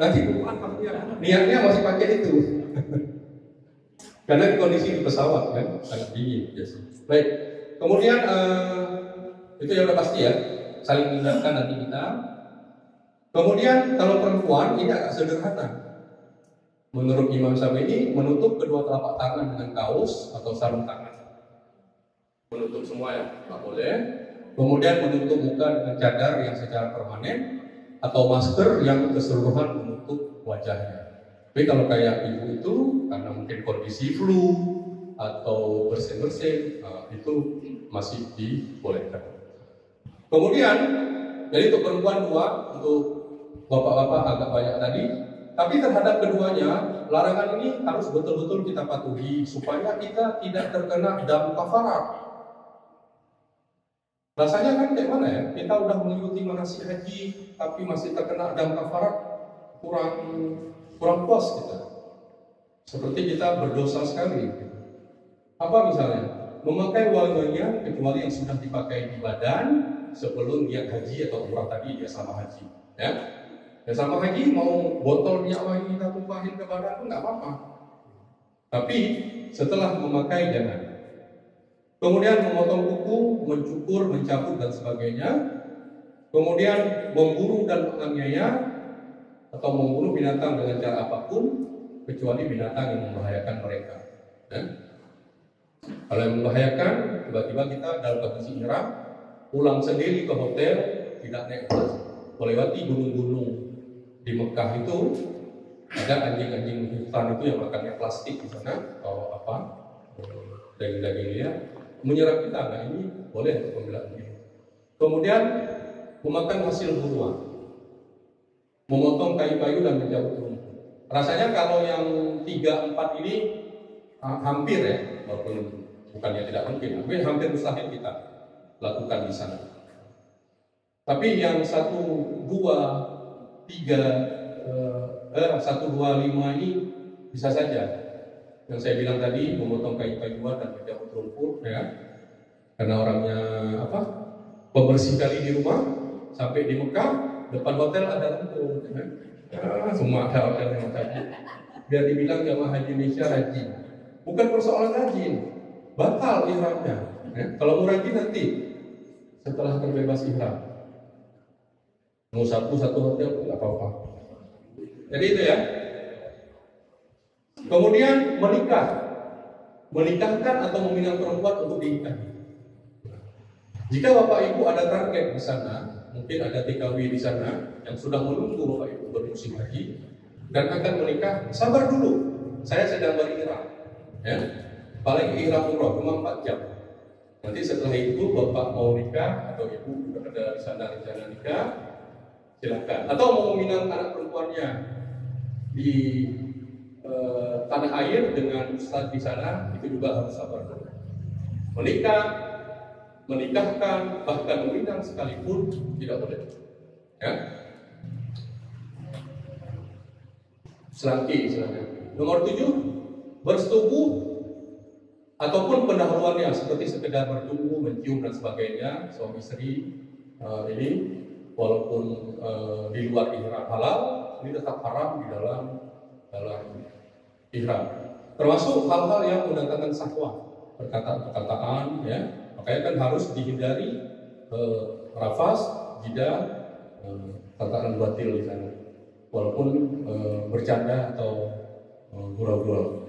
Nanti bukan niatnya masih pakai itu. Karena kondisi di pesawat kan sangat dingin biasanya. Baik, kemudian itu yang udah pasti ya, saling mengingatkan nanti kita. Kemudian kalau perempuan ini agak sederhana. Menurut Imam Syafi'i menutup kedua telapak tangan dengan kaos atau sarung tangan. Menutup semua ya, nggak boleh. Kemudian menutup muka dengan cadar yang secara permanen atau masker yang keseluruhan menutup wajahnya. Tapi kalau kayak ibu itu karena mungkin kondisi flu atau bersin-bersin, itu masih dibolehkan. Kemudian jadi untuk perempuan dua, untuk bapak-bapak agak banyak tadi. Tapi terhadap keduanya, larangan ini harus betul-betul kita patuhi supaya kita tidak terkena dam kafarat. Rasanya kan kayak mana ya? Kita udah mengikuti manasik haji, tapi masih terkena dam kafarat, kurang puas kita. Seperti kita berdosa sekali. Apa misalnya? Memakai wangian kecuali yang sudah dipakai di badan sebelum niat haji atau umrah tadi dia sama haji. Ya sama haji mau botol minyak wangi kita tumpahin ke badan pun nggak apa-apa. Tapi setelah memakai jangan. Kemudian memotong kuku, mencukur, mencabut dan sebagainya. Kemudian memburu dan menganiaya atau membunuh binatang dengan cara apapun kecuali binatang yang membahayakan mereka. Ya. Kalau yang membahayakan, tiba-tiba kita dalam kondisi ihram, pulang sendiri ke hotel, tidak naik bus, melewati gunung-gunung di Mekah itu ada anjing-anjing hutan itu yang makannya plastik di sana, atau apa, daging-dagingnya menyerang kita. Nah ini boleh untuk membela diri. Kemudian memakan hasil buruan, memotong kayu-kayu dan mencabut rumput. Rasanya kalau yang 3-4 ini hampir ya, walaupun bukannya tidak mungkin, tapi hampir mustahil kita lakukan di sana. Tapi yang 1, 2, 3, 1, 2, 5 ini bisa saja. Yang saya bilang tadi, memotong kayu-kayuan dan mencabut rumput, ya. Karena orangnya apa? Pembersih kali di rumah, sampai di Mekah, depan hotel ada rumput, ya. Semua ada hotel yang tadi. Biar dibilang jamaah haji Indonesia rajin. Bukan persoalan rajin, batal ihramnya. Ya. Kalau mau rajin nanti setelah terbebas ihram. Mau satu hotel pun nggak apa-apa. Jadi itu ya. Kemudian menikahkan atau meminang perempuan untuk dinikahi. Jika bapak ibu ada target di sana, mungkin ada TKW di sana yang sudah menunggu bapak ibu bermusim haji dan akan menikah, sabar dulu. Saya sedang berihram, ya. Paling ihram umroh cuma 4 jam. Nanti setelah itu bapak mau nikah atau ibu sudah ada di sana rencana nikah, silakan. Atau mau meminang anak perempuannya di tanah air dengan ustaz di sana, itu juga harus sabar. Menikah, menikahkan, bahkan mengundang sekalipun tidak boleh. Ya. Selangki istilahnya. Nomor 7, bersetubuh ataupun pendahuluannya seperti sekedar bertemu, mencium dan sebagainya, suami istri ini walaupun di luar ihram halal, ini tetap haram di dalam ihram. Termasuk hal-hal yang mendatangkan syahwat, perkataan-perkataan, ya. Makanya kan harus dihindari rafas, jidah, perkataan batil di sana. Walaupun bercanda atau gurau-gurau.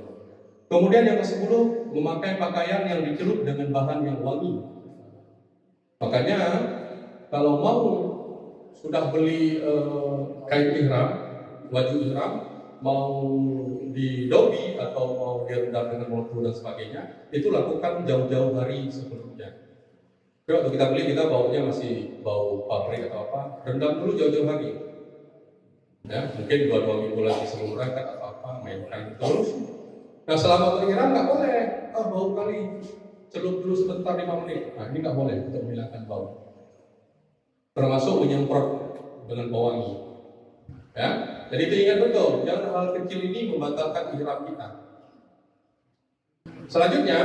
Kemudian yang ke-10, memakai pakaian yang dicelup dengan bahan yang wangi. Makanya kalau mau sudah beli kain ihram, baju ihram, mau di dobi atau mau direndam dengan molto dan sebagainya, itu lakukan jauh-jauh hari sebelumnya. Jadi waktu kita beli, kita baunya masih bau pabrik atau apa, rendam dulu jauh-jauh hari. Ya, mungkin 2 minggu lagi sebelum berangkat atau apa, mainkan terus. Nah selama berihram nggak boleh, bau kali, celup dulu sebentar 5 menit. Nah ini nggak boleh untuk menghilangkan bau. Termasuk menyemprot dengan bau wangi. Ya, jadi itu ingat betul, jangan hal kecil ini membatalkan ihram kita. Selanjutnya,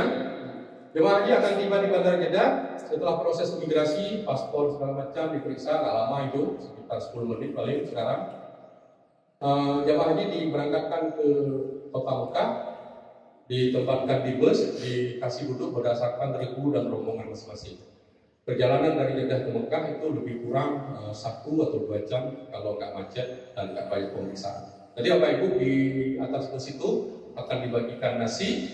jemaah haji akan tiba di Bandara Jeddah setelah proses imigrasi, paspor segala macam diperiksa, nggak lama itu, sekitar 10 menit paling sekarang. Jemaah haji diberangkatkan ke kota Mekah, ditempatkan di bus, dikasih duduk berdasarkan regu dan rombongan masing-masing. Perjalanan dari Jeddah ke Mekah itu lebih kurang 1 atau 2 jam kalau nggak macet dan nggak banyak pemeriksaan. Jadi Bapak Ibu di atas bus itu akan dibagikan nasi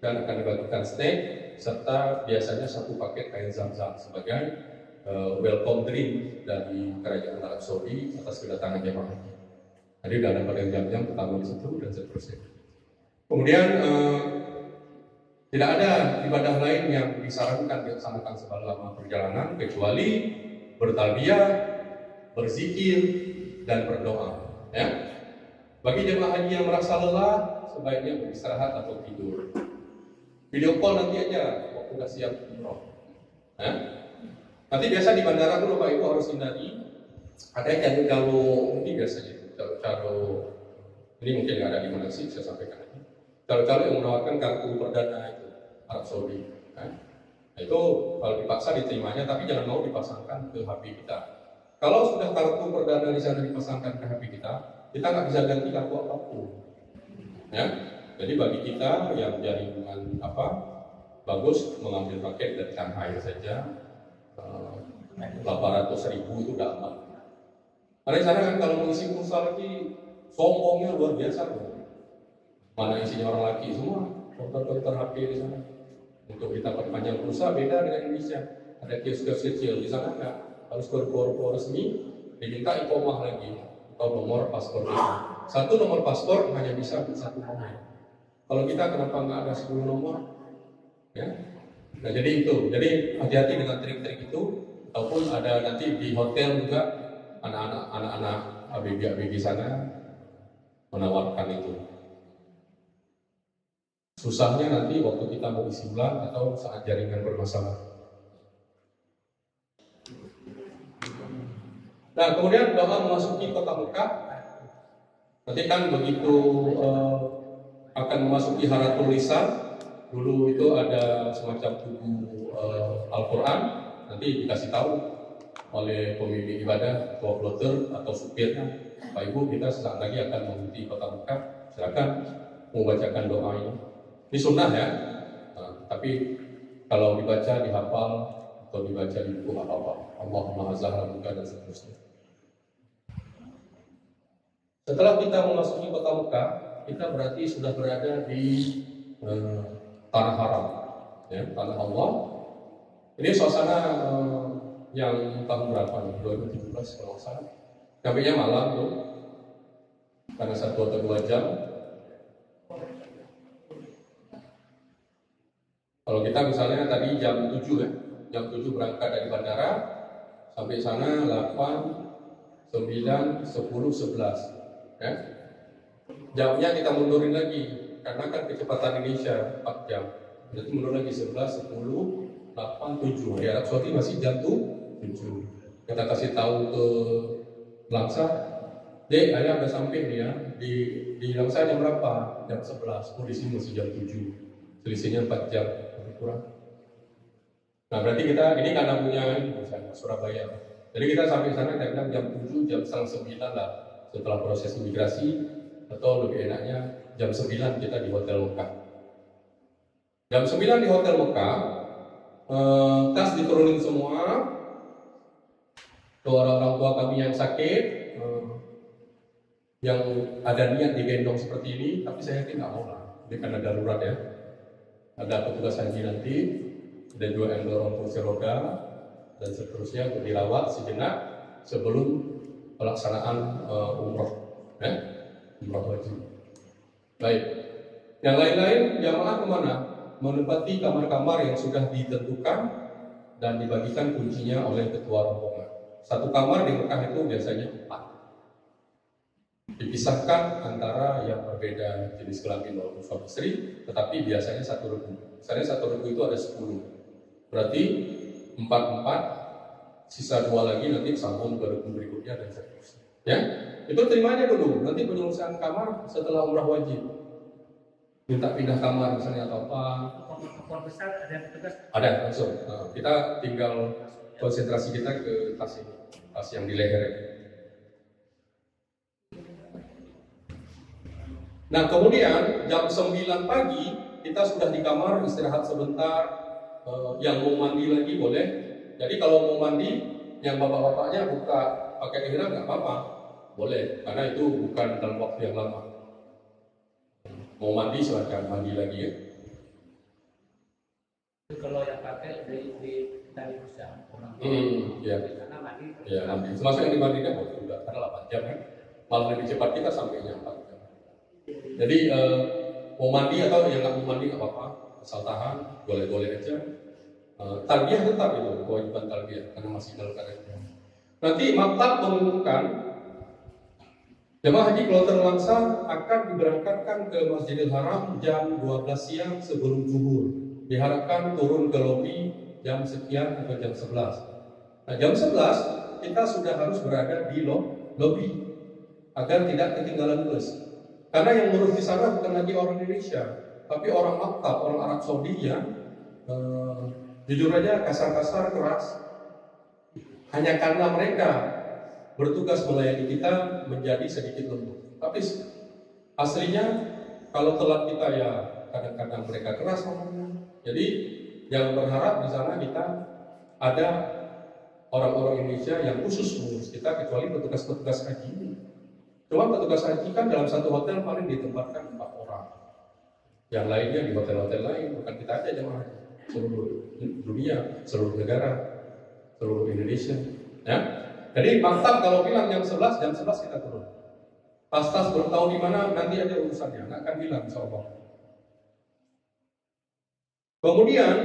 dan akan dibagikan steak serta biasanya 1 paket air zam-zam sebagai welcome drink dari Kerajaan Arab Saudi atas kedatangan jemaah haji. Jadi udah dapat air zam-zam pertama di situ dan seterusnya. Kemudian tidak ada ibadah lain yang disarankan dilaksanakan selama perjalanan kecuali bertalbiyah, berzikir, dan berdoa. Ya. Bagi jemaah haji yang merasa lelah, sebaiknya beristirahat atau tidur. Video call nanti aja waktu sudah siap umroh. Ya. Nanti biasa di bandara tuh Bapak Ibu harus hindari. Ada yang calo ini biasanya, calo ini mungkin nggak ada di mana sih, saya sampaikan aja. Calo-calo yang menawarkan kartu perdana itu Arab Saudi, kan? Itu kalau dipaksa diterimanya, tapi jangan mau dipasangkan ke HP kita. Kalau sudah kartu perdana di sana dipasangkan ke HP kita nggak bisa ganti kartu apapun. Ya, jadi bagi kita yang jaringan bagus mengambil paket dari Tanah Air saja, 800.000 itu udah aman. Karena di sana kan kalau mengisi pulsa lagi sombongnya luar biasa loh. Mana isinya orang laki semua, konter-konter HP di sana. Untuk kita perpanjang pulsa beda dengan Indonesia. Ada kios-kios kecil di sana nggak harus keluar resmi, diminta iqomah lagi atau nomor paspor kita. 1 nomor paspor hanya bisa 1 nomor. Kalau kita kenapa nggak ada 10 nomor? Ya. Nah jadi itu. Jadi hati-hati dengan trik-trik itu. Ataupun ada nanti di hotel juga anak-anak ABG sana menawarkan itu. Susahnya nanti waktu kita mau isi bulan atau saat jaringan bermasalah. Nah kemudian doa memasuki kota Mekah. Nanti kan begitu akan memasuki Haratul Lisan, dulu itu ada semacam buku Al-Quran, nanti dikasih tahu oleh pemimpin ibadah, ketua kloter atau supirnya, Pak Ibu kita sesaat lagi akan menuju kota Mekah, silakan membacakan doa ini. Ini sunnah ya, tapi kalau dibaca, dihafal, atau dibaca di buku apa-apa, Allahumma azhar buka dan seterusnya. Setelah kita memasuki kota Mekah, kita berarti sudah berada di tanah haram, ya, tanah Allah. Ini suasana yang tahun berapa nih? 2017 kalau nggak salah. Sampainya malam tuh, karena 1 atau 2 jam. Kalau kita misalnya tadi jam 7 ya, jam 7 berangkat dari bandara, sampai sana 8, 9, 10, 11 ya. Jamnya kita mundurin lagi, karena kan kecepatan Indonesia 4 jam. Berarti mundur lagi 11, 10, 8, 7. Di Arab Saudi masih jam 7. Kita kasih tahu ke Langsa, Dek, ayah udah sampai nih ya. Di Langsa jam berapa? Jam 11. Oh, di sini masih jam 7. Selisihnya 4 jam, lebih kurang. Nah, berarti kita ini karena punya misalnya Surabaya. Jadi kita sampai sana kita bilang jam 7, jam setengah 9 lah setelah proses imigrasi, atau lebih enaknya jam 9 kita di Hotel Mekah. Jam 9 di Hotel Mekah, tas diturunin semua. Ke orang-orang tua kami yang sakit, yang ada niat digendong seperti ini, tapi saya yakin nggak mau lah. Ini karena darurat ya. Ada petugas haji nanti, dan juga yang dorong kursi roda, dan seterusnya untuk dirawat sejenak sebelum pelaksanaan umroh, umroh haji. Baik. Yang lain-lain jamaah kemana? Menempati kamar-kamar yang sudah ditentukan dan dibagikan kuncinya oleh ketua rombongan. Satu kamar di Mekah itu biasanya 4. Dipisahkan antara yang berbeda jenis kelamin maupun suami istri, tetapi biasanya satu regu. Misalnya satu regu itu ada 10. Berarti 4, sisa 2 lagi nanti sambung ke regu berikutnya dan seterusnya. Ya, itu terimanya dulu. Nanti penyelesaian kamar setelah umrah wajib. Minta pindah kamar misalnya atau apa. Kompor besar ada petugas? Ada langsung. Nah, kita tinggal konsentrasi kita ke tas ini, tas yang di leher ini. Nah, kemudian jam 9 pagi kita sudah di kamar istirahat sebentar. Yang mau mandi lagi boleh. Jadi kalau mau mandi, yang bapak-bapaknya buka pakai ihram nggak apa-apa, boleh, karena itu bukan dalam waktu yang lama. Mau mandi silakan mandi lagi ya. Kalau yang pakai dari usaha orang ya. karena mandi. Ya, mandi. Termasuk yang dimandikan waktu juga karena 8 jam kan. Malah lebih cepat kita sampainya 4 jam. Jadi mau mandi atau yang nggak mau mandi nggak apa-apa, asal tahan, boleh-boleh aja. Talbiyah tetap itu kewajiban talbiyah karena masih dalam keadaan. Nanti maktab mengumumkan jemaah haji kloter Langsa akan diberangkatkan ke Masjidil Haram jam 12 siang sebelum zuhur. Diharapkan turun ke lobi jam sekian atau jam 11. Nah, jam 11 kita sudah harus berada di lobi agar tidak ketinggalan bus. Karena yang ngurus di sana bukan lagi orang Indonesia, tapi orang maktab, orang Arab Saudi yang jujur aja kasar-kasar keras. Hanya karena mereka bertugas melayani kita menjadi sedikit lembut. Tapi aslinya kalau telat kita ya kadang-kadang mereka keras ngomongnya. Jadi yang berharap di sana kita ada orang-orang Indonesia yang khusus mengurus kita, kecuali petugas-petugas haji ini. Cuma petugas haji kan dalam satu hotel paling ditempatkan 4 orang. Yang lainnya di hotel-hotel lain, bukan kita aja jemaah haji. Seluruh dunia, seluruh negara, seluruh Indonesia. Ya. Jadi maktab kalau bilang jam 11 kita turun. Tas-tas belum tahu di mana, nanti aja urusannya, nggak akan bilang insyaallah. Kemudian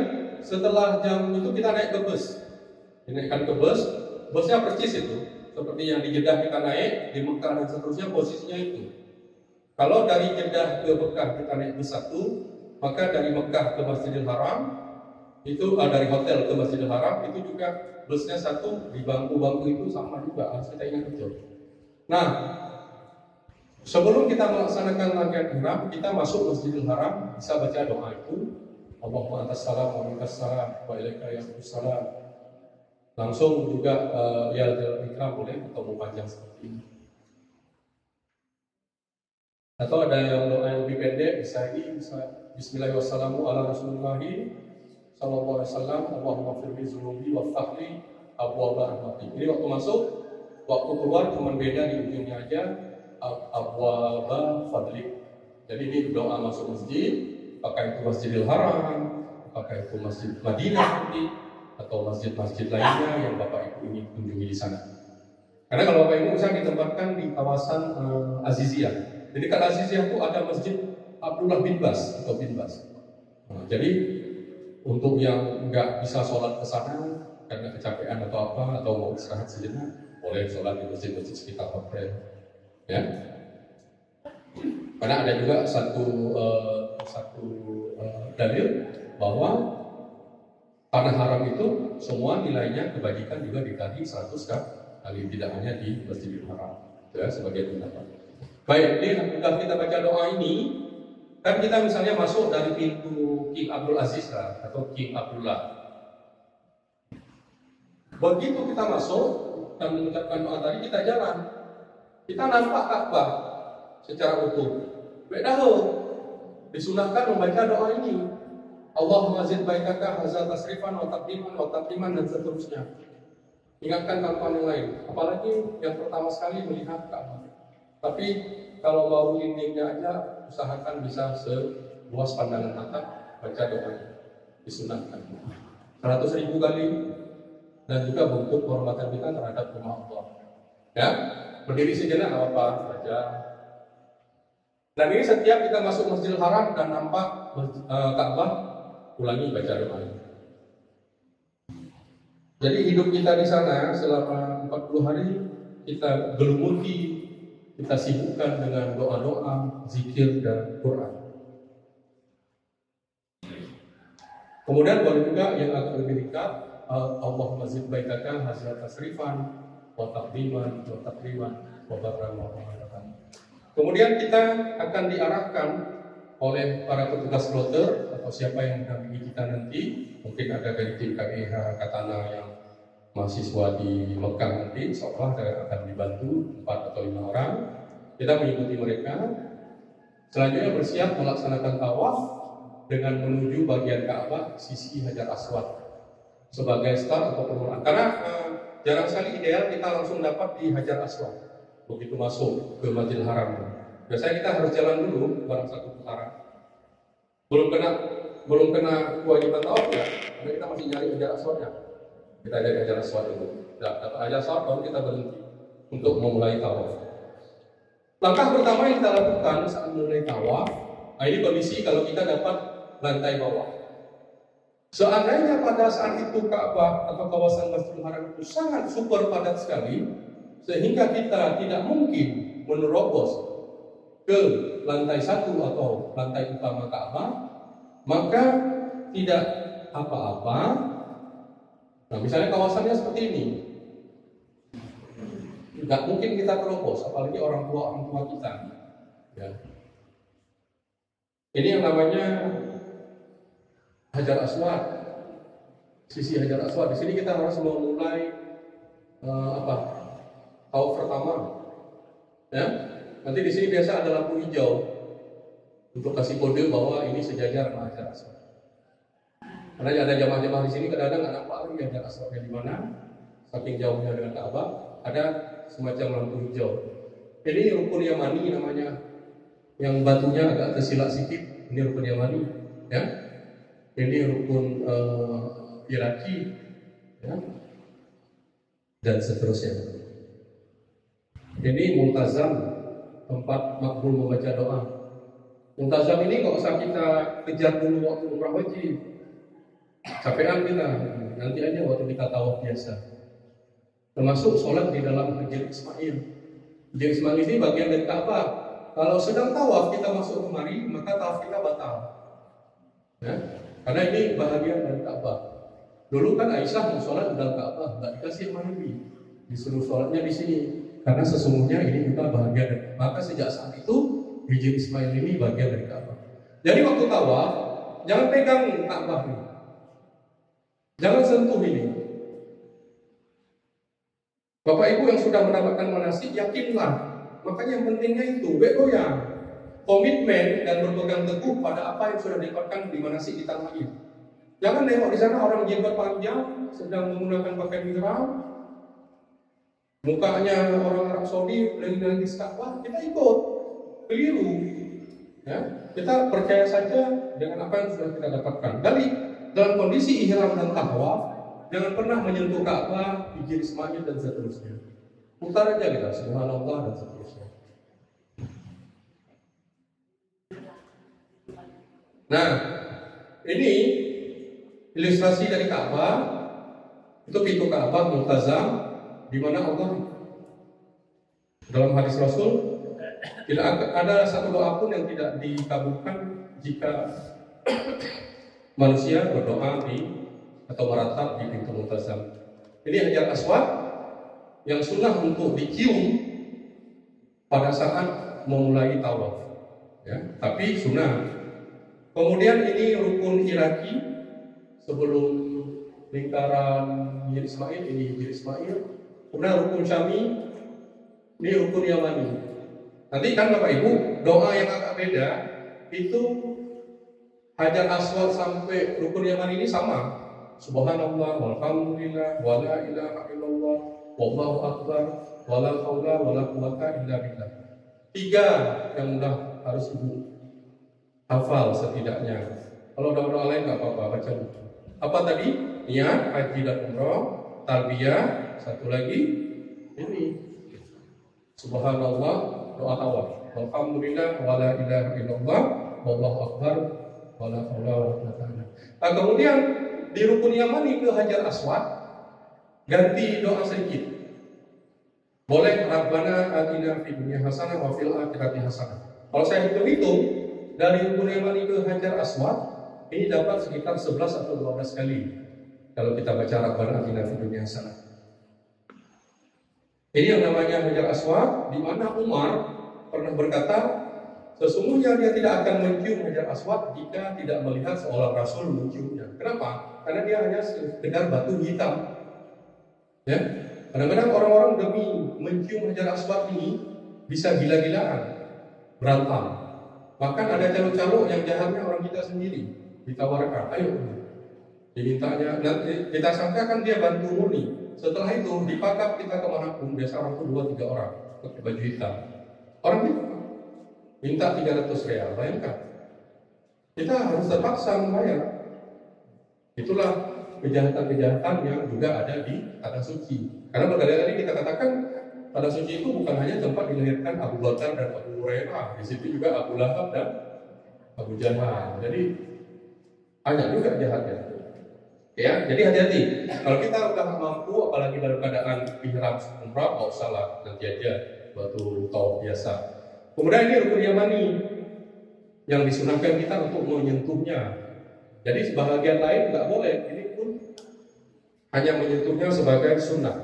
setelah jam itu kita naik ke bus. Dinaikkan ke bus, busnya persis itu. Seperti yang di Jeddah kita naik, di Mekah dan seterusnya posisinya itu. Kalau dari Jeddah ke Mekah kita naik bus 1, maka dari Mekah ke Masjidil Haram, itu dari hotel ke Masjidil Haram, itu juga busnya 1, di bangku-bangku itu sama juga, harus kita ingat betul. Nah, sebelum kita melaksanakan rangkaian ihram, kita masuk Masjidil Haram, bisa baca doa itu. Allahumma antas salam wa minkas salam wa ilaika yassalam. Langsung juga ya ikram boleh atau mau panjang seperti ini. Atau ada yang doa yang lebih pendek, bisa Bismillahirrahmanirrahim ala Rasulullahi sallallahu alaihi wasallam, Allahumma firli zunubi wa ftahli abwaaba rahmati. Ini waktu masuk, waktu keluar cuma beda di ujungnya aja, abwaaba fadli. Jadi ini doa masuk masjid, apakah itu Masjidil Haram, apakah itu Masjid Madinah nanti, atau masjid-masjid lainnya yang Bapak Ibu ini kunjungi di sana. Karena kalau Bapak Ibu bisa ditempatkan di kawasan Aziziyah. Jadi di Aziziyah itu ada Masjid Abdullah bin Bas atau bin Bas. Nah, jadi untuk yang nggak bisa sholat ke sana karena kecapean atau apa, atau mau istirahat sejenak, boleh sholat di masjid-masjid sekitar hotel. Ya. Karena ada juga satu dalil bahwa Tanah haram itu semua nilainya kebajikan juga dikali 100 kali, tidak hanya di Masjidil Haram. Itu ya, sebagai pendapat. Baik, ini sudah kita baca doa ini. Kan kita misalnya masuk dari pintu King Abdul Aziz lah, atau King Abdullah. Begitu kita masuk dan mengucapkan doa tadi, kita jalan. Kita nampak Ka'bah secara utuh. Bedaho disunahkan membaca doa ini. Allahumma zid baitaka hazal tasrifan wa taqdiman dan seterusnya. Ingatkan kawan-kawan yang lain, apalagi yang pertama sekali melihat Ka'bah. Tapi kalau baru dindingnya aja, usahakan bisa seluas pandangan mata baca doanya. Disunahkan 100.000 kali, dan juga bentuk penghormatan kita terhadap rumah Allah. Ya, berdiri sejenak apa baca. Dan ini setiap kita masuk Masjidil Haram dan nampak Ka'bah, ulangi baca doa ini. Jadi hidup kita di sana selama 40 hari kita gelumuti, kita sibukkan dengan doa-doa, zikir dan Quran. Kemudian boleh juga yang agak lebih dekat, Allahumma zid baitaka hazal tasrifan wa taqdiman wa takriman wa barran wa rahmatan. Kemudian kita akan diarahkan oleh para petugas kloter atau siapa yang mendampingi kita nanti. Mungkin ada dari tim KIH Katana yang mahasiswa di Mekah nanti, seolah akan dibantu 4 atau 5 orang. Kita mengikuti mereka. Selanjutnya bersiap melaksanakan tawaf dengan menuju bagian Ka'bah sisi Hajar Aswad sebagai start atau permulaan. Karena jarang sekali ideal kita langsung dapat di Hajar Aswad begitu masuk ke Masjidil Haram. Biasanya kita harus jalan dulu barang satu putaran. Belum kena kewajiban tawaf ya, karena kita masih nyari Hajar Aswadnya. Kita cari Hajar Aswad dulu. Dapat Hajar Aswad baru kita berhenti untuk memulai tawaf. Langkah pertama yang kita lakukan saat memulai tawaf, ini kondisi kalau kita dapat lantai bawah. Seandainya pada saat itu Ka'bah atau kawasan Masjidil Haram itu sangat super padat sekali, sehingga kita tidak mungkin menerobos ke lantai 1 atau lantai utama Ka'bah, maka tidak apa-apa. Nah, misalnya kawasannya seperti ini, tidak mungkin kita terobos, apalagi orang tua kita. Ya. Ini yang namanya Hajar Aswad, sisi Hajar Aswad. Di sini kita harus memulai tawaf pertama. Ya, nanti di sini biasa ada lampu hijau untuk kasih kode bahwa ini sejajar sama Hajar Aswad. Karena ada jamaah-jamaah di sini kadang-kadang nggak nampak lagi Hajar Aswadnya di mana, saking jauhnya dengan Ka'bah. Ada semacam lampu hijau. Ini rukun Yamani namanya, yang batunya agak tersilak sedikit. Ini rukun Yamani, ya. Ini rukun Iraki, ya. Dan seterusnya. Ini Multazam, tempat makbul membaca doa. Multazam ini nggak usah kita kejar dulu waktu umrah wajib. Capean kita, nanti aja waktu kita tawaf biasa. Termasuk sholat di dalam Hajar Ismail. Hajar Ismail ini bagian dari Ka'bah. Kalau sedang tawaf kita masuk kemari, maka tawaf kita batal. Ya? Karena ini bahagian dari Ka'bah. Dulu kan Aisyah mau sholat di dalam Ka'bah, nggak dikasih sama Nabi, disuruh sholatnya di sini. Karena sesungguhnya ini juga bahagian dari. Maka sejak saat itu Hajar Ismail ini bagian dari Ka'bah. Jadi waktu tawaf jangan pegang Ka'bah ini, jangan sentuh ini. Bapak Ibu yang sudah mendapatkan manasik, yakinlah. Makanya yang pentingnya itu goyang, komitmen dan berpegang teguh pada apa yang sudah didapatkan di manasik di tanah ini. Jangan nengok di sana orang jenggot panjang sedang menggunakan pakaian ihram, mukanya orang Arab Saudi lagi Ka'bah, kita ikut, keliru. Ya, kita percaya saja dengan apa yang sudah kita dapatkan. Dari dalam kondisi ihram dan tawaf, jangan pernah menyentuh Ka'bah, Hajar Ismail dan seterusnya. Putar aja kita, subhanallah dan seterusnya. Nah, ini ilustrasi dari Ka'bah. Itu pintu Ka'bah Multazam, di mana Allah dalam hadis Rasul tidak ada satu doa pun yang tidak dikabulkan jika manusia berdoa di atau meratap di pintu multazam. Ini Hajar Aswad yang sunnah untuk dicium pada saat memulai tawaf, ya, tapi sunnah. Kemudian ini rukun Iraki sebelum lingkaran Hijr Ismail, ini Hijr Ismail. Kemudian rukun Syami, ini rukun Yamani. Nanti kan Bapak Ibu, doa yang agak beda itu Hajar Aswad sampai rukun Yamani ini sama. Subhanallah, walhamdulillah, wala ilaha illallah, wallahu akbar, wala haula wala quwata illa billah. 3 yang mudah harus Ibu hafal setidaknya. Kalau doa-doa lain nggak apa-apa, baca dulu. Apa tadi? Niat, haji dan umroh, talbiyah, satu lagi ini Subhanallah, doa tawaf. Alhamdulillah, wala ilaha illallah, wallahu akbar, wala haula wala quwata illa billah. Nah, kemudian di rukun Yamani ke Hajar Aswad ganti doa sedikit. Boleh Rabbana atina fid dunya hasanah wa fil akhirati hasanah. Kalau saya hitung-hitung dari rukun Yamani ke Hajar Aswad ini dapat sekitar 11 atau 12 kali kalau kita baca Rabbana atina fid dunya hasanah. Ini yang namanya Hajar Aswad, di mana Umar pernah berkata, sesungguhnya dia tidak akan mencium Hajar Aswad jika tidak melihat seorang Rasul menciumnya. Kenapa? Karena dia hanya sekedar batu hitam. Ya, kadang-kadang orang-orang demi mencium Hajar Aswad ini bisa gila-gilaan, berantem. Bahkan ada calo-calo yang jahatnya orang kita sendiri ditawarkan, ayo, dimintanya. Nanti kita sangka kan dia bantu murni. Setelah itu dipakap kita kemanapun, biasa orang itu 2-3 orang pakai baju hitam. Orang itu minta 300 real, bayangkan. Kita harus terpaksa membayar. Itulah kejahatan-kejahatan yang juga ada di tanah suci. Karena berkali-kali kita katakan tanah suci itu bukan hanya tempat dilahirkan Abu Bakar dan Abu Hurairah, di situ juga Abu Lahab dan Abu Jahal. Jadi banyak juga jahatnya. Ya, jadi hati-hati. Kalau kita udah mampu, apalagi dalam keadaan ihram umrah, nggak usah lah, nanti aja waktu tawaf biasa. Kemudian ini rukun Yamani yang disunahkan kita untuk menyentuhnya. Jadi sebahagian lain nggak boleh. Ini pun hanya menyentuhnya sebagai sunnah.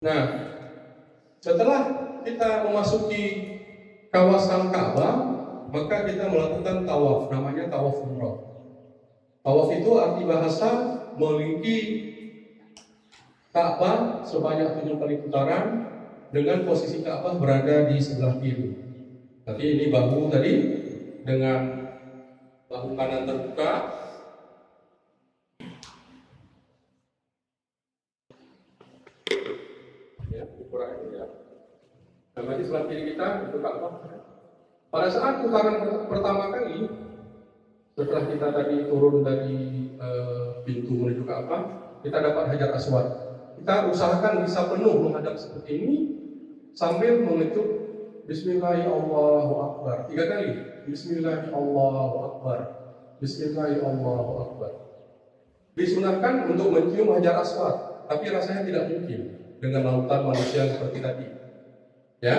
Nah, setelah kita memasuki kawasan Ka'bah, maka kita melakukan tawaf, namanya tawaf umrah. Tawaf itu arti bahasa melilingi Ka'bah sebanyak 7 kali putaran dengan posisi Ka'bah berada di sebelah kiri. Nanti ini bahu tadi dengan bahu kanan terbuka. Ya, ukuran ini ya. Nah, berarti sebelah kiri kita itu Ka'bah. Pada saat putaran pertama kali, setelah kita tadi turun dari pintu menuju Ka'bah, kita dapat Hajar Aswad. Kita usahakan bisa penuh menghadap seperti ini sambil mengetuk Bismillahirrahmanirrahim 3 kali. Bismillahirrahmanirrahim. Bismillahirrahmanirrahim. Disunahkan untuk mencium Hajar Aswad, tapi rasanya tidak mungkin dengan lautan manusia seperti tadi. Ya,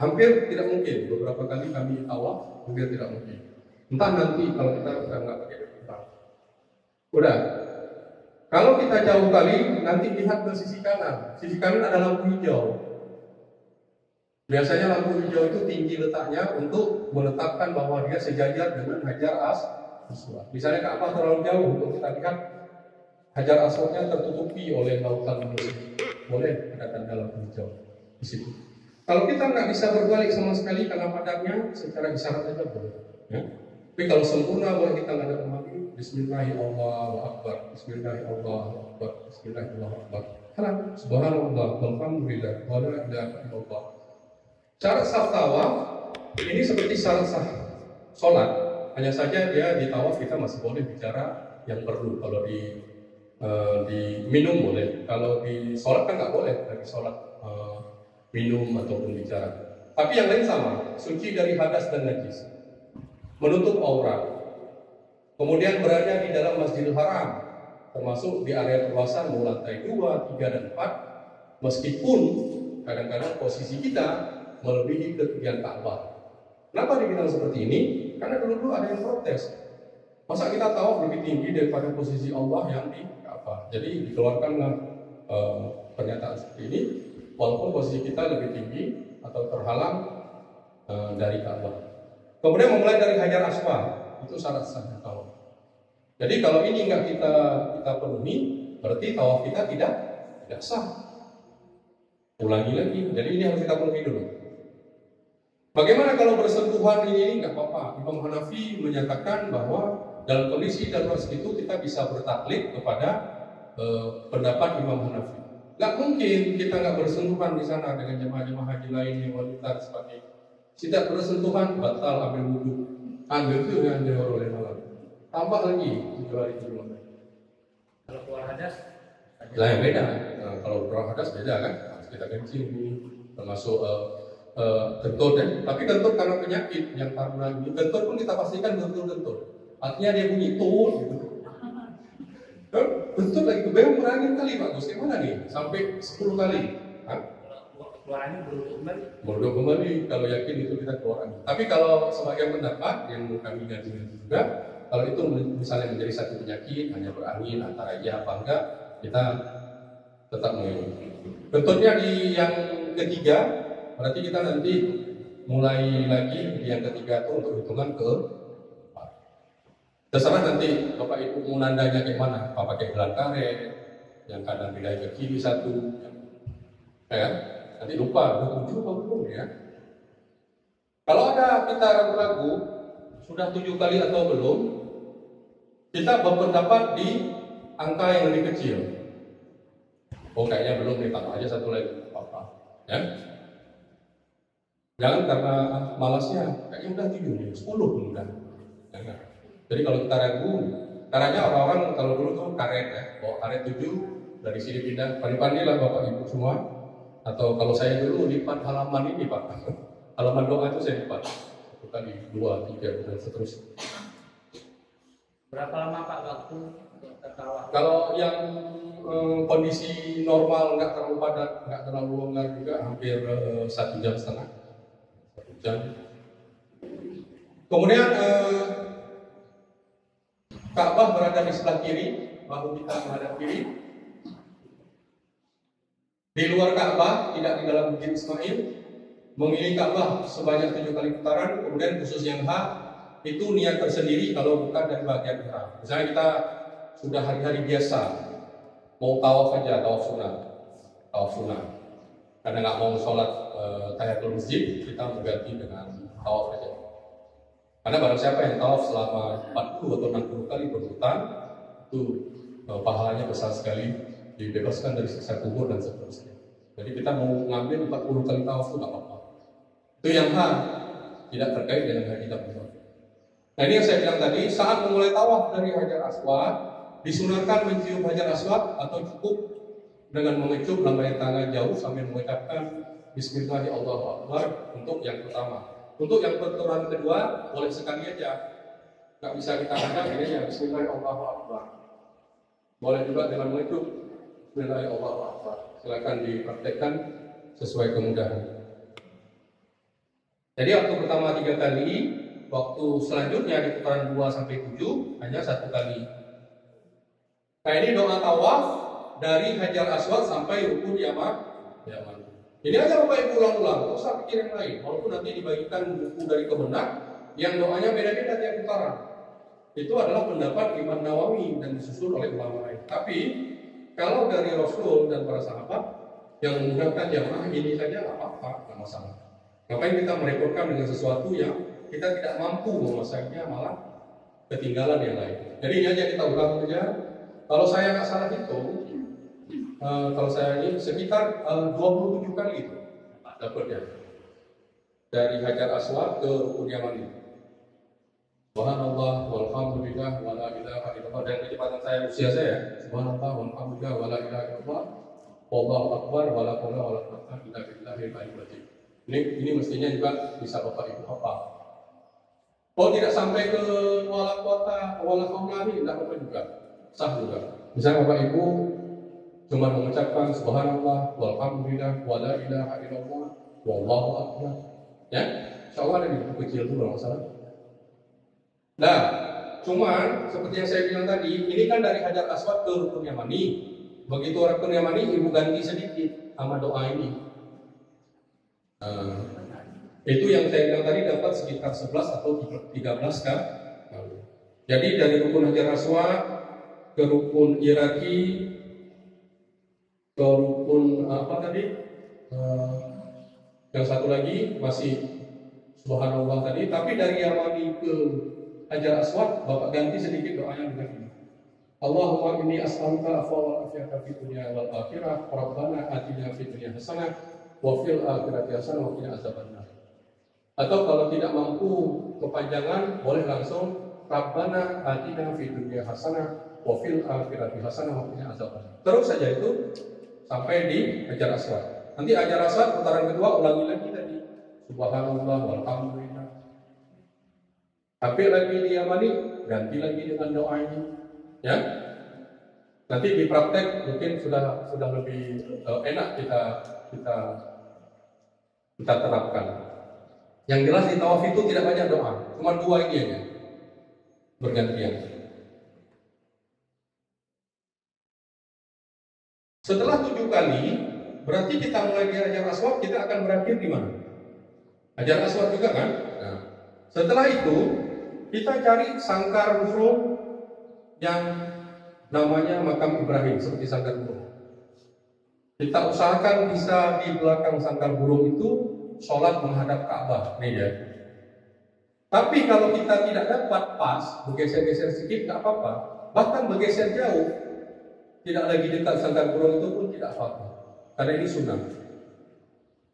hampir tidak mungkin. Beberapa kali kami tawaf, hampir tidak mungkin. Entah nanti kalau kita nggak pakai bentar. Udah. Kalau kita jauh kali, nanti lihat ke sisi kanan. Sisi kanan ada lampu hijau. Biasanya lampu hijau itu tinggi letaknya untuk menetapkan bahwa dia sejajar dengan Hajar Aswad. Misalnya Ka'bah terlalu jauh untuk kita lihat Hajar Aswadnya tertutupi oleh lautan manusia. Boleh ada tanda lampu hijau di situ. Kalau kita nggak bisa berbalik sama sekali karena padatnya, secara isyarat saja boleh. Ya? Tapi kalau sempurna boleh kita nggak ada kembali. Bismillahirrahmanirrahim. Bismillahirrahmanirrahim. Bismillahirrahmanirrahim. Karena Subhanallah, Alhamdulillah, wala ilaha illallah. Syarat sah tawaf ini seperti syarat sah sholat. Hanya saja dia di tawaf kita masih boleh bicara yang perlu. Kalau di minum boleh. Kalau di sholat kan nggak boleh lagi sholat. Minum ataupun bicara. Tapi yang lain sama, suci dari hadas dan najis, menutup aurat, kemudian berada di dalam Masjidil Haram, termasuk di area perluasan mau lantai 2, 3, dan 4, meskipun kadang-kadang posisi kita melebihi ketinggian Ka'bah. Kenapa dibilang seperti ini? Karena dulu ada yang protes. Masa kita tawaf lebih tinggi daripada posisi Allah yang di Ka'bah? Jadi dikeluarkanlah pernyataan seperti ini, walaupun posisi kita lebih tinggi atau terhalang dari Ka'bah. Kemudian memulai dari Hajar Aswad, itu syarat sahnya tawaf. Jadi kalau ini nggak kita penuhi, berarti tawaf kita tidak sah. Ulangi lagi. Jadi ini harus kita penuhi dulu. Bagaimana kalau bersentuhan ini nggak apa-apa? Imam Hanafi menyatakan bahwa dalam kondisi darurat itu kita bisa bertaklid kepada pendapat Imam Hanafi. Nggak mungkin kita nggak bersentuhan di sana dengan jemaah-jemaah haji lain yang wanita sebagai tidak bersentuhan batal ambil wudhu. Ambil itu yang dilakukan oleh malam. Tambah lagi 7 hari 7 malam. Kalau keluar hadas? Lah yang beda. Nah, kalau keluar hadas beda kan? Harus kita kencing ini termasuk kentut ya. Tapi kentut karena penyakit yang karena ini kentut pun kita pastikan kentut. Artinya dia bunyi tut gitu. Kentut lagi kebayang kurangin kali Pak Gus. Gimana nih? Sampai 10 kali. Hah? Keluarannya Beruduk kembali. Kalau yakin itu kita keluar angin. Tapi kalau sebagian pendapat yang kami ngaji juga, kalau itu misalnya menjadi satu penyakit hanya berangin antara iya apa enggak, kita tetap mengingat. Kentutnya di yang ketiga, berarti kita nanti mulai lagi di yang ketiga itu untuk hitungan ke terserah nanti Bapak Ibu mau nandanya kayak mana, apa pakai gelang karet, yang kanan pindah ke kiri satu, ya, nanti lupa, udah 7 apa belum ya? Kalau ada kita ragu-ragu, sudah 7 kali atau belum, kita berpendapat di angka yang lebih kecil. Oh kayaknya belum, ditambah aja satu lagi, apa-apa, ya? Jangan karena malasnya, kayaknya udah 7 nih, 10 belum udah. Jangan. Jadi kalau kita ragu, caranya orang-orang kalau dulu tuh karet ya, bawa karet 7 dari sini pindah, pandai-pandai lah Bapak Ibu semua. Atau kalau saya dulu lipat halaman ini Pak, halaman doa itu saya lipat 1 kali, 2, 3 dan seterusnya. Berapa lama Pak waktu untuk tertawaf? Kalau yang kondisi normal nggak terlalu padat, nggak terlalu longgar juga hampir 1,5 jam. 1 jam. Kemudian Ka'bah berada di sebelah kiri, bahu kita menghadap kiri. Di luar Ka'bah, tidak di dalam Bukit Ismail, mengelilingi Ka'bah sebanyak 7 kali putaran. Kemudian khusus yang H itu niat tersendiri kalau bukan dari bagian ihram. Misalnya kita sudah hari-hari biasa mau tawaf aja, tawaf sunnah. Karena nggak mau sholat tahiyatul masjid, kita mengganti dengan tawaf aja. Karena barang siapa yang tawaf selama 40 atau 60 kali berhutang, itu pahalanya besar sekali, dibebaskan dari siksa kubur dan seterusnya. Jadi kita mau ngambil 40 kali tawaf itu nggak apa-apa. Itu yang H, tidak terkait dengan haji tamattu. Nah ini yang saya bilang tadi, saat memulai tawaf dari Hajar Aswad, disunahkan mencium Hajar Aswad atau cukup dengan mengecup lambaian tangan jauh sambil mengucapkan Bismillahirrahmanirrahim untuk yang pertama. Untuk yang perturan kedua, boleh sekali aja. Nggak bisa kita katakan ini ya Bismillahirrahmanirrahim. Boleh juga dengan mengecup Bismillahirrahmanirrahim. Silakan dipraktekkan sesuai kemudahan. Jadi waktu pertama 3 kali, waktu selanjutnya di putaran 2 sampai 7 hanya 1 kali. Nah ini doa tawaf dari Hajar Aswad sampai rukun Yaman. Ini aja Bapak Ibu ulang-ulang, nggak usah pikir yang lain. Walaupun nanti dibagikan buku dari Kemenak yang doanya beda-beda tiap putaran. Itu adalah pendapat Imam Nawawi dan disusun oleh ulama lain. Tapi kalau dari Rasul dan para sahabat yang menggunakan jamaah ini saja nggak apa-apa, nggak masalah. Ngapain kita merepotkan dengan sesuatu yang kita tidak mampu menguasainya, malah ketinggalan yang lain. Jadi ini aja kita ulang saja. Kalau saya nggak salah hitung, kalau saya ini sekitar 27 kali itu dapatnya dari Hajar Aswad ke rukun Yaman ini. Subhanallah walhamdulillah wala ilaha illallah, dan kecepatan saya usia saya Subhanallah walhamdulillah wala ilaha illallah wallahu akbar wala haula wala quwwata illa billahil aliyyil azim. Ini mestinya juga bisa Bapak Ibu hafal. Kalau tidak sampai ke wala quwwata wala haula ini tidak apa juga, sah juga. Misalnya Bapak Ibu cuma mengucapkan Subhanallah walhamdulillah wala ilaha illallah wallahu akbar, ya. Insya Allah ada di buku kecil itu kalau nggak salah. Nah, cuman seperti yang saya bilang tadi, ini kan dari Hajar Aswad ke Rukun Yamani. Begitu Rukun Yamani, ibu ganti sedikit sama doa ini. Itu yang saya bilang tadi dapat sekitar 11 atau 13 kan. Jadi dari Rukun Hajar Aswad ke Rukun Iraki, ke Rukun apa tadi? Yang satu lagi masih Subhanallah tadi, tapi dari Yamani ke Hajar Aswad, Bapak ganti sedikit doanya dengan ini. Allahumma inni as'aluka afwa wal afiyata fid dunya wal akhirah, Rabbana atina fid dunya hasanah wa fil akhirati hasanah wa qina azabannar. Atau kalau tidak mampu kepanjangan, boleh langsung Rabbana atina fid dunya hasanah wa fil akhirati hasanah wa qina azabannar. Terus saja itu sampai di Hajar Aswad. Nanti Hajar Aswad putaran kedua ulangi lagi tadi. Subhanallah walhamdulillah. Tapi lagi di Yamani, ganti lagi dengan doa ini, ya. Nanti di praktek mungkin sudah lebih enak kita terapkan. Yang jelas di tawaf itu tidak banyak doa, cuma 2 ini aja, bergantian. Setelah 7 kali, berarti kita mulai di Hajar Aswad, kita akan berakhir di mana? Hajar Aswad juga kan? Nah, setelah itu kita cari sangkar burung yang namanya makam Ibrahim, seperti sangkar burung. Kita usahakan bisa di belakang sangkar burung itu sholat menghadap Ka'bah, nih ya. Tapi kalau kita tidak dapat pas, bergeser-geser sedikit nggak apa-apa. Bahkan bergeser jauh, tidak lagi dekat sangkar burung itu pun tidak apa-apa. Karena ini sunnah.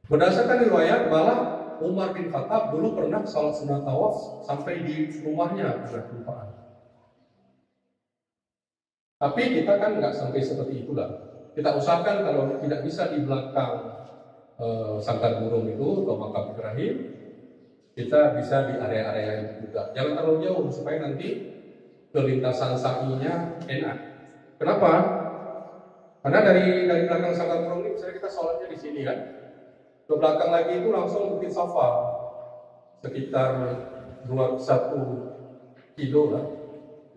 Berdasarkan riwayat, malah Umar bin Khattab dulu pernah salat sunat tawaf sampai di rumahnya sudah kelupaan. Tapi kita kan nggak sampai seperti itulah. Kita usahakan kalau tidak bisa di belakang sangkar burung itu atau makam Ibrahim, kita bisa di area-area itu juga. Jangan terlalu jauh supaya nanti kelintasan sa'inya enak. Kenapa? Karena dari belakang sangkar burung ini, misalnya kita sholatnya di sini kan. Ke belakang lagi itu langsung Bukit Safa, sekitar 1 kilo lah,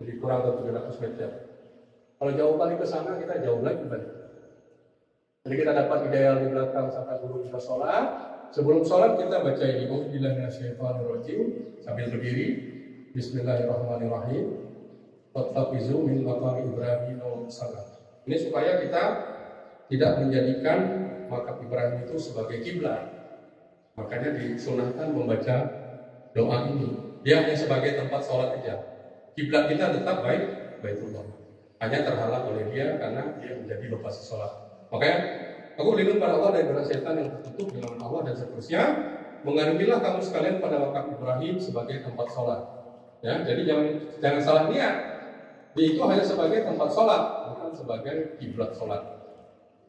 jadi kurang dari 300 meter. Kalau jauh kali ke sana, kita jauh lagi balik. Jadi kita dapat ideal di belakang sangkar burung kita sholat. Sebelum sholat kita baca ini, Auzubillahi minasyaitonirrajim, sambil berdiri, Bismillahirrahmanirrahim, Fattabizu min maqami Ibrahim wa salam. Ini supaya kita tidak menjadikan makam Ibrahim itu sebagai kiblat. Makanya disunahkan membaca doa ini. Dia hanya sebagai tempat sholat saja. Kiblat kita tetap Baitullah. Hanya terhalang oleh dia karena dia menjadi lokasi sholat. Makanya aku berlindung pada Allah dari setan yang tertutup dengan Allah dan seterusnya. Mengarumilah kamu sekalian pada makam Ibrahim sebagai tempat sholat. Ya, jadi jangan salah niat. Itu hanya sebagai tempat sholat, bukan sebagai kiblat sholat.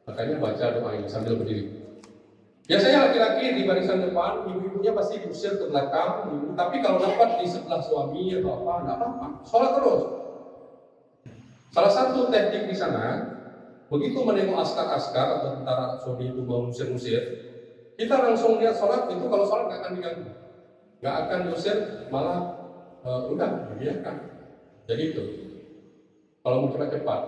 Makanya baca doa ini sambil berdiri. Biasanya laki-laki di barisan depan, ibu-ibunya pasti diusir ke belakang. Tapi kalau dapat di sebelah suami atau apa, tidak apa-apa. Sholat terus. Salah satu teknik di sana, begitu menengok askar-askar atau tentara Saudi itu mau musir-musir, kita langsung lihat sholat itu. Kalau sholat nggak akan diganggu, nggak akan diusir, malah udah dibiarkan. Jadi itu. Kalau mau cepat-cepat.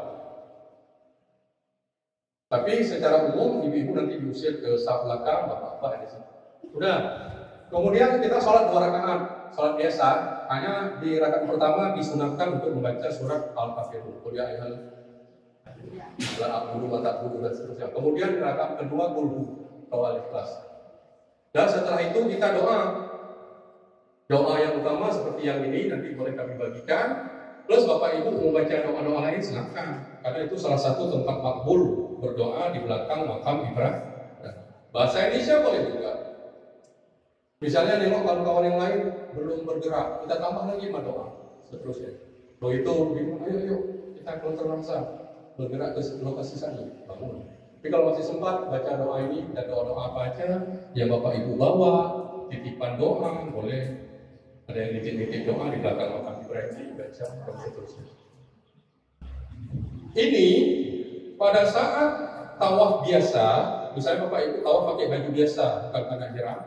Tapi secara umum ibu-ibu nanti diusir ke saf belakang, bapak-bapak di sini. Udah. Kemudian kita sholat 2 rakaat, sholat biasa. Hanya di rakaat pertama disunahkan untuk membaca surat Al-Kafirun. Qul ya ayyuhal la a'budu wa ta'budu dan seterusnya. Kemudian di rakaat kedua qul atau Al-Ikhlas. Dan setelah itu kita doa. Doa yang utama seperti yang ini nanti boleh kami bagikan. Plus Bapak Ibu membaca doa-doa lain silakan. Karena itu salah satu tempat makbul berdoa di belakang makam Ibrahim. Bahasa Indonesia boleh juga. Misalnya nengok kawan-kawan yang lain belum bergerak, kita tambah lagi sama doa seterusnya. Begitu, ayo kita konsentrasi bergerak ke lokasi sana, bangun. Tapi kalau masih sempat baca doa ini dan doa-doa apa aja yang Bapak Ibu bawa, titipan doa boleh. Ada yang nitip-nitip doa di belakang makam Ibrahim baca dan seterusnya. Ini pada saat tawaf biasa, misalnya Bapak Ibu tawaf pakai baju biasa, bukan pakai ihram,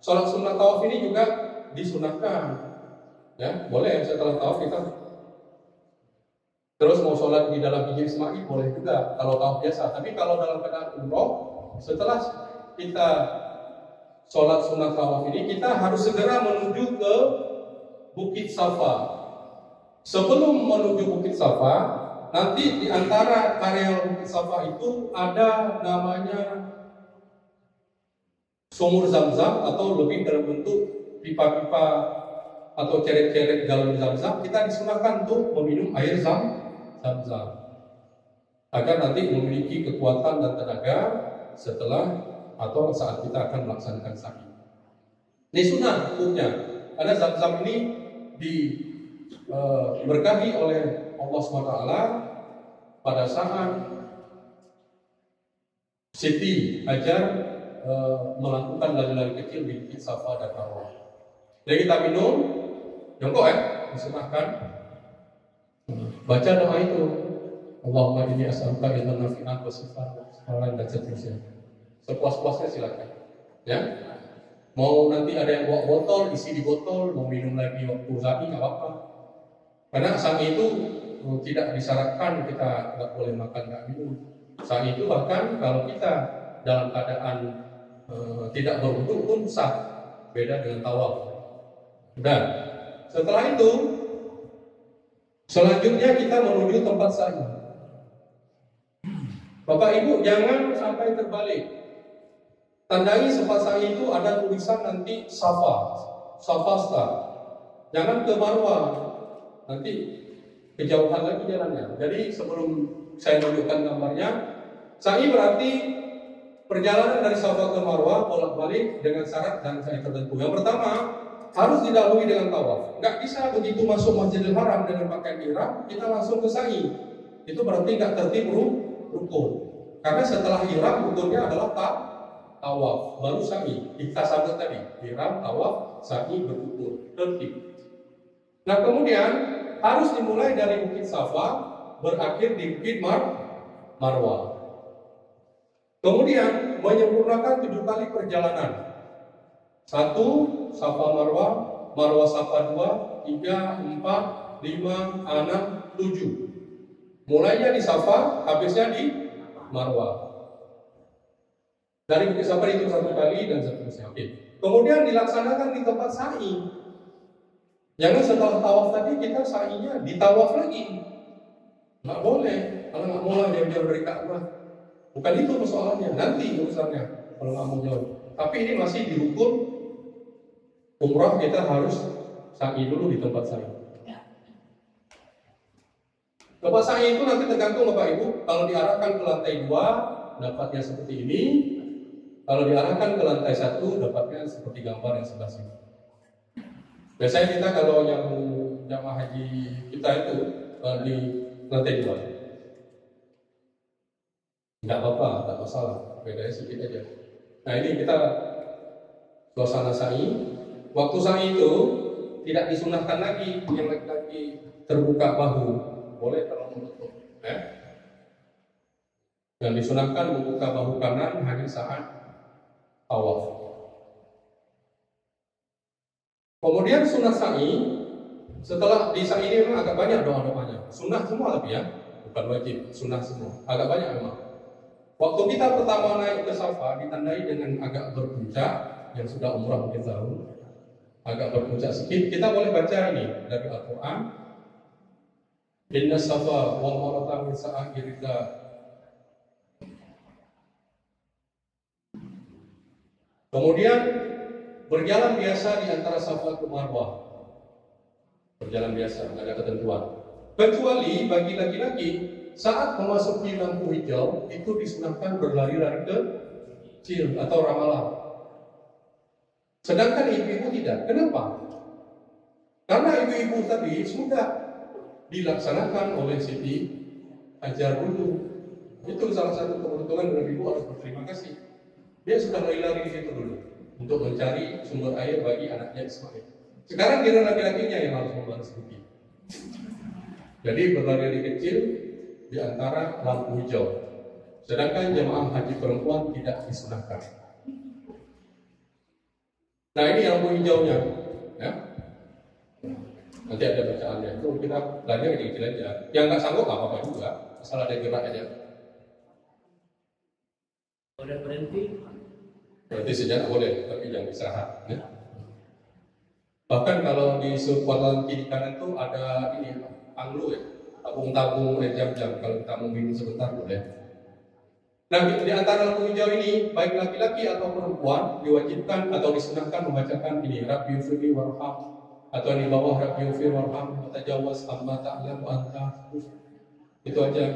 sholat sunnah tawaf ini juga disunahkan. Ya, boleh setelah tawaf kita terus mau sholat di dalam Hijr Ismail boleh juga kalau tawaf biasa. Tapi kalau dalam keadaan umroh, setelah kita sholat sunnah tawaf ini kita harus segera menuju ke Bukit Safa. Sebelum menuju Bukit Safa, nanti di antara area Bukit Safa itu ada namanya sumur Zam-Zam atau lebih dalam bentuk pipa-pipa atau ceret-ceret galon Zam-Zam. Kita disunahkan untuk meminum air Zam-Zam agar nanti memiliki kekuatan dan tenaga setelah atau saat kita akan melaksanakan sa'i. Ini sunnah hukumnya. Karena Zam-Zam ini diberkahi oleh Allah SWT pada saat Siti Hajar melakukan lari-lari kecil di Bukit Safa dan Marwah. Jadi kita minum, jongkok ya, disunahkan. Baca doa itu, Allahumma inni as'aluka ilman nafi'an wa shifaan dan seterusnya. Sepuas-puasnya silakan. Ya. Mau nanti ada yang bawa botol, isi di botol, mau minum lagi waktu sa'i nggak apa-apa. Karena sa'i itu tidak disyaratkan kita nggak boleh makan nggak minum. Sa'i itu bahkan kalau kita dalam keadaan tidak berwudu pun sah, beda dengan tawaf. Dan setelah itu selanjutnya kita menuju tempat sa'i. Bapak Ibu jangan sampai terbalik. Tandai tempat sa'i itu ada tulisan nanti Safa start. Jangan ke Marwah, nanti kejauhan lagi jalannya. Jadi sebelum saya tunjukkan gambarnya, sa'i berarti perjalanan dari Safa ke Marwah bolak-balik dengan syarat dan sa'i tertentu. Yang pertama harus didahului dengan tawaf. Nggak bisa begitu masuk Masjidil Haram dengan pakaian ihram kita langsung ke sa'i. Itu berarti nggak tertib rukun. Karena setelah ihram rukunnya adalah tawaf, baru sa'i. Kita sambut tadi ihram, tawaf, sa'i, berrukun, tertib. Nah kemudian harus dimulai dari Bukit Safa berakhir di Bukit Marwah. Kemudian menyempurnakan 7 kali perjalanan. 1, Safa Marwah, Marwah Safa 2, 3, 4, 5, 6, 7. Mulainya di Safa, habisnya di Marwah. Dari Bukit Safa itu 1 kali dan seterusnya. Oke. Kemudian dilaksanakan di tempat sa'i. Jangan setelah tawaf tadi kita sa'inya ditawaf lagi. Nggak boleh. Kalau nggak mau jauh-jauh dari Ka'bah. Bukan itu persoalannya, nanti urusannya kalau nggak mau jauh. Tapi ini masih di rukun umrah kita harus sa'i dulu di tempat sa'i. Tempat sa'i itu nanti tergantung Bapak Ibu. Kalau diarahkan ke lantai 2 dapatnya seperti ini. Kalau diarahkan ke lantai 1 dapatnya seperti gambar yang sebelah sini. Biasanya kita kalau yang jamaah haji kita itu di lantai 2. Nggak apa-apa, nggak masalah, bedanya sedikit aja. Nah ini kita suasana sa'i. Waktu sa'i itu tidak disunahkan lagi yang laki-laki terbuka bahu, boleh kalau menutup. Dan disunahkan membuka bahu kanan hanya saat tawaf. Kemudian sunnah sa'i, setelah di sa'i ini memang agak banyak doa-doanya. Sunnah semua tapi ya, bukan wajib, sunnah semua. Agak banyak memang. Waktu kita pertama naik ke Safa ditandai dengan agak berpuncak, yang sudah umrah mungkin tahu, agak berpuncak sedikit. Kita boleh baca ini dari Al-Quran. Inna Safa wal Marwata min sa'airillah. Kemudian berjalan biasa di antara Safa ke Marwah. Berjalan biasa, tidak ada ketentuan. Kecuali bagi laki-laki saat memasuki lampu hijau itu disunahkan berlari-lari kecil atau ramalan. Sedangkan ibu-ibu tidak. Kenapa? Karena ibu-ibu tadi sudah dilaksanakan oleh Siti Hajar dulu. Itu salah satu keberuntungan dan ibu harus berterima kasih. Dia sudah lari-lari di situ dulu untuk mencari sumber air bagi anaknya Ismail. Sekarang kira laki-lakinya yang harus membalas bukti. Jadi berlari kecil di antara lampu hijau. Sedangkan jemaah haji perempuan tidak disunahkan. Nah ini lampu hijaunya, ya. Nanti ada bacaannya itu kita belajar kecil aja. Yang nggak sanggup nggak apa-apa juga, asal ada gerak aja. Boleh berhenti? Berarti sejenak boleh, tapi jangan istirahat. Ya. Bahkan kalau di sekuatan kiri kanan itu ada ini anglo ya, tabung-tabung jam-jam. Kalau kita mau minum sebentar boleh. Nah di antara lampu hijau ini, baik laki-laki atau perempuan diwajibkan atau disunahkan membacakan ini Rabbi Ufirli Warham, atau di bawah Rabbi Ufir Warham Tajawas Amma Ta'lam Anta. Itu aja.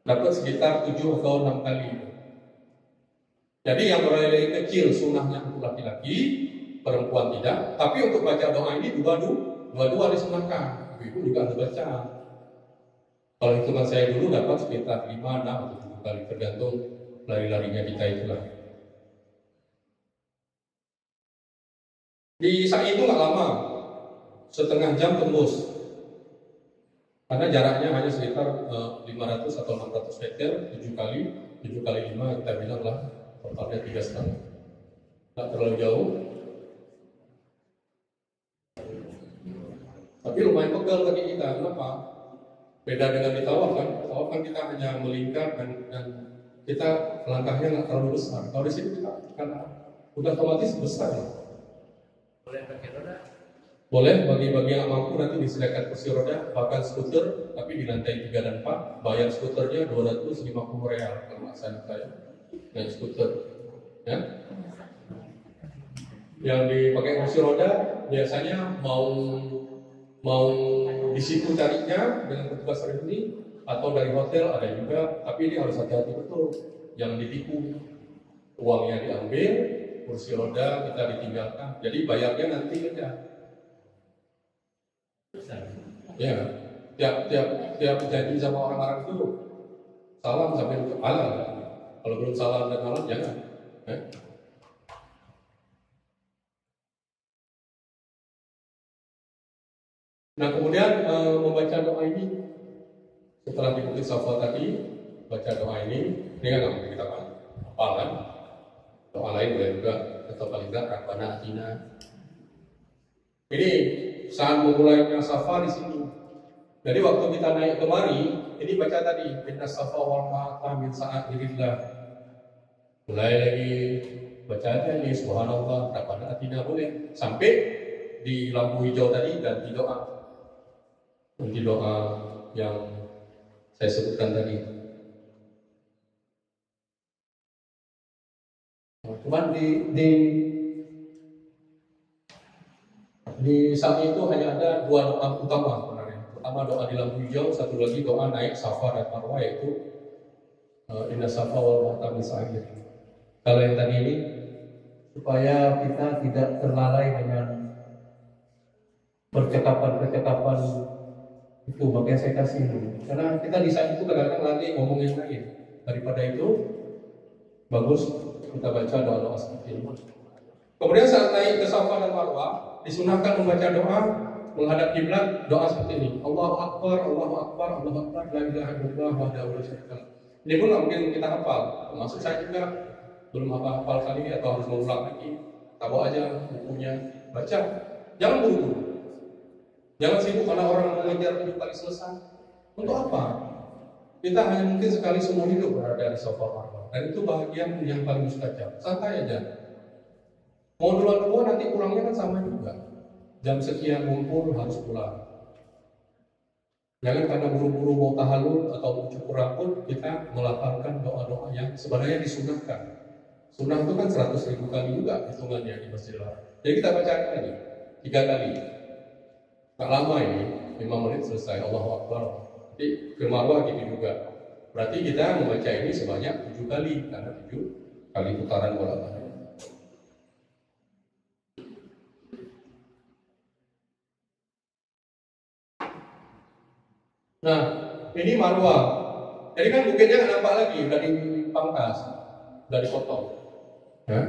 Dapat sekitar 7 atau 6 kali. Jadi yang mulai dari kecil sunahnya untuk laki-laki, perempuan tidak. Tapi untuk baca doa ini dua-dua disunahkan. Ibu juga harus baca. Kalau hitungan saya dulu dapat sekitar 5, 6 atau 7 kali, tergantung lari-larinya kita itulah. Di saat itu nggak lama, setengah jam tembus. Karena jaraknya hanya sekitar 500 atau 600 meter, 7 kali 5 kita bilang lah, totalnya 3,5. Nggak terlalu jauh. Tapi lumayan pegal bagi kita, kenapa? Beda dengan di tawaf kan kita hanya melingkar dan kita langkahnya nggak terlalu besar. Kalau di sini kita kan udah otomatis besar. Boleh pakai roda? Boleh, bagi yang mampu nanti disediakan kursi roda, bahkan skuter, tapi di lantai 3 dan 4, bayar skuternya 250 real kalau saya naik skuter. Ya. Yang dipakai kursi roda biasanya mau di situ carinya dengan petugas ini atau dari hotel ada juga, tapi ini harus hati-hati betul, jangan ditipu. Uangnya diambil, kursi roda kita ditinggalkan, jadi bayarnya nanti aja. Ya, tiap janji sama orang-orang itu salam sampai ke halal. Kalau belum salam dan halal jangan. Nah kemudian membaca doa ini setelah diikuti safal tadi, baca doa ini kan nggak mungkin kita hafal kan? Doa lain boleh juga, atau paling nggak Rabbana Atina. Ini saat memulainya safal di sini. Jadi waktu kita naik kemari, ini baca tadi Inna safa wal marwa min sa'atirillah. Mulai lagi baca aja nih Subhanallah, Rabbana Atina boleh sampai di lampu hijau tadi ganti doa. Nanti doa yang saya sebutkan tadi. Cuman di saat itu hanya ada 2 doa utama sebenarnya. Pertama doa di lampu hijau, satu lagi doa naik safa dan marwah, yaitu Inna safa wal marwa min sa'ir. Kalau yang tadi ini supaya kita tidak terlalai dengan percakapan itu, makanya saya kasih ini. Karena kita di saat itu kadang-kadang lagi ngomong yang lain. Daripada itu bagus kita baca doa-doa seperti ini. Kemudian saat naik ke Safa dan Marwah disunahkan membaca doa menghadap kiblat, doa seperti ini. Allahu Akbar, Allahu Akbar, Allahu Akbar, la ilaha illallah wahdahu la syarika lah. Ini pun nggak mungkin kita hafal. Termasuk saya juga belum hafal kali ini atau harus mengulang lagi. Tahu aja bukunya, baca. Jangan buru-buru. Jangan sibuk karena orang mengejar 7 kali selesai. Untuk apa? Kita hanya mungkin sekali seumur hidup berada di Safa Marwah. Dan itu bagian yang paling mustajab. Santai aja. Mau duluan nanti pulangnya kan sama juga. Jam sekian ngumpul harus pulang. Jangan karena buru-buru mau tahallul atau cukur rambut kita melafalkan doa-doa yang sebenarnya disunahkan. Sunnah itu kan 100.000 kali juga hitungannya di Masjidil Haram. Jadi kita baca lagi 3 kali. Tak lama ini, 5 menit selesai. Allahu Akbar. Jadi ke Marwah gitu juga. Berarti kita membaca ini sebanyak 7 kali karena 7 kali putaran bolak-balik. Nah, ini Marwah. Jadi kan bukitnya nggak nampak lagi, udah dipangkas, udah dipotong. Ya.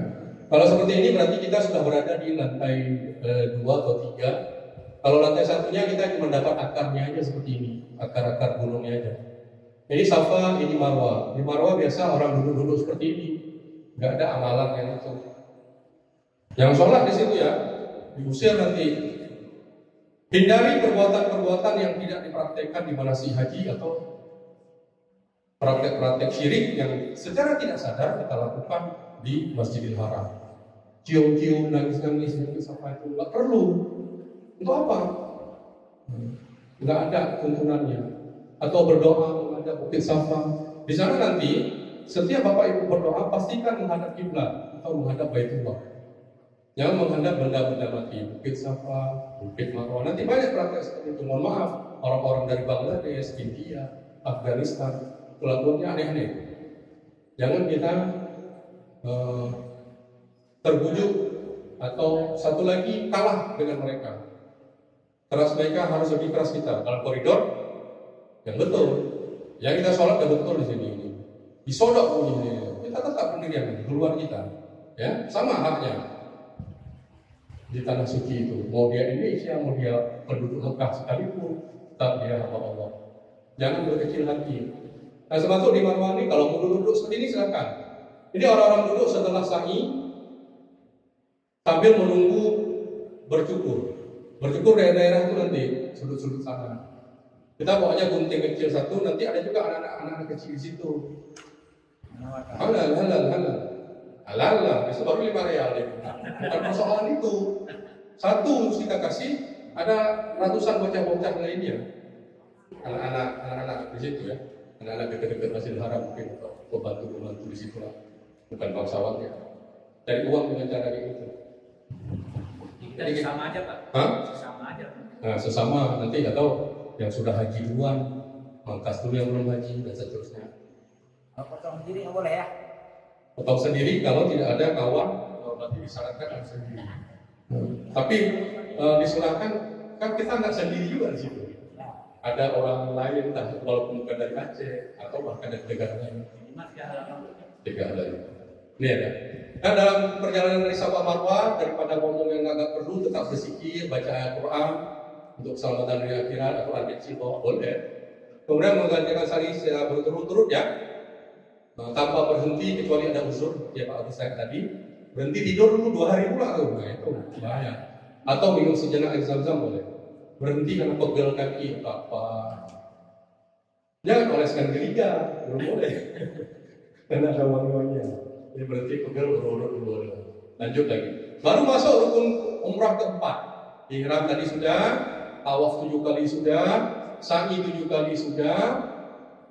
Kalau seperti ini berarti kita sudah berada di lantai 2 atau 3. Kalau lantai satunya kita cuma dapat akarnya aja seperti ini, akar-akar gunungnya aja. Ini Safa, ini Marwah. Di Marwah biasa orang duduk-duduk seperti ini, nggak ada amalan yang itu. Yang sholat di situ ya, diusir nanti. Hindari perbuatan-perbuatan yang tidak dipraktekkan di manasik haji atau praktek-praktek syirik yang secara tidak sadar kita lakukan di Masjidil Haram. Cium-cium, nangis-nangis, apa itu nggak perlu. Untuk apa? Nggak ada tuntunannya. Atau berdoa menghadap Bukit Safa. Di sana nanti setiap bapak ibu berdoa pastikan menghadap kiblat atau menghadap Baitullah. Jangan menghadap benda-benda mati, Bukit Safa, Bukit Marwah. Nanti banyak praktek seperti itu. Mohon maaf, orang-orang dari Bangladesh, India, Afghanistan, kelakuannya aneh-aneh. Jangan kita terbujuk atau satu lagi kalah dengan mereka. Keras mereka harus lebih keras kita. Dalam koridor yang betul. Yang kita sholat yang betul di sini. Disodok bunyinya. Kita tetap pendirian di luar kita. Ya, sama haknya. Di tanah suci itu, mau dia Indonesia, mau dia penduduk Mekah sekalipun, tetap dia hamba Allah. Jangan berkecil hati. Nah, termasuk di Marwah ini, kalau mau duduk seperti ini silakan. Ini orang-orang duduk setelah sa'i sambil menunggu bercukur. Bercukur daerah-daerah itu nanti sudut-sudut sana. Kita pokoknya gunting kecil satu, nanti ada juga anak-anak kecil di situ. Halal. Halal lah, itu baru 5 real. Bukan persoalan itu. Satu kita kasih, ada ratusan bocah-bocah lainnya. Anak-anak di situ ya. Anak-anak dekat-dekat Masjidil Haram mungkin atau pembantu-pembantu di situ lah. Bukan bangsawan ya. Dari uang dengan cara kayak gitu. Jadi sesama aja Pak. Hah? Sesama aja. Nah, sesama nanti atau yang sudah haji duluan, mangkas dulu yang belum haji dan seterusnya. Potong sendiri nggak boleh ya? Potong sendiri kalau tidak ada kawan, berarti disyaratkan harus sendiri. Tapi disunahkan kan kita nggak sendiri juga di situ. Ada orang lain, walaupun bukan dari Aceh atau bahkan dari negara lain. Negara lain. Ini ada. Nah, dalam perjalanan dari Safa Marwah, daripada ngomong yang nggak perlu, tetap berzikir, baca Al-Quran untuk keselamatan dunia akhirat atau adik bawa boleh. Kemudian menggantikan sari secara berturut-turut ya. Tanpa berhenti kecuali ada uzur ya Pak Agus saya tadi, berhenti tidur dulu 2 hari pula tuh, nah itu bahaya. Atau minum sejenak air zam-zam boleh. Berhenti karena pegel kaki atau apa. Jangan oleskan geriga, belum boleh. Karena ada wangi-wanginya. Jadi berhenti pegel urut dulu. Lanjut lagi. Baru masuk rukun umrah keempat. Ihram tadi sudah, tawaf 7 kali sudah, sa'i 7 kali sudah.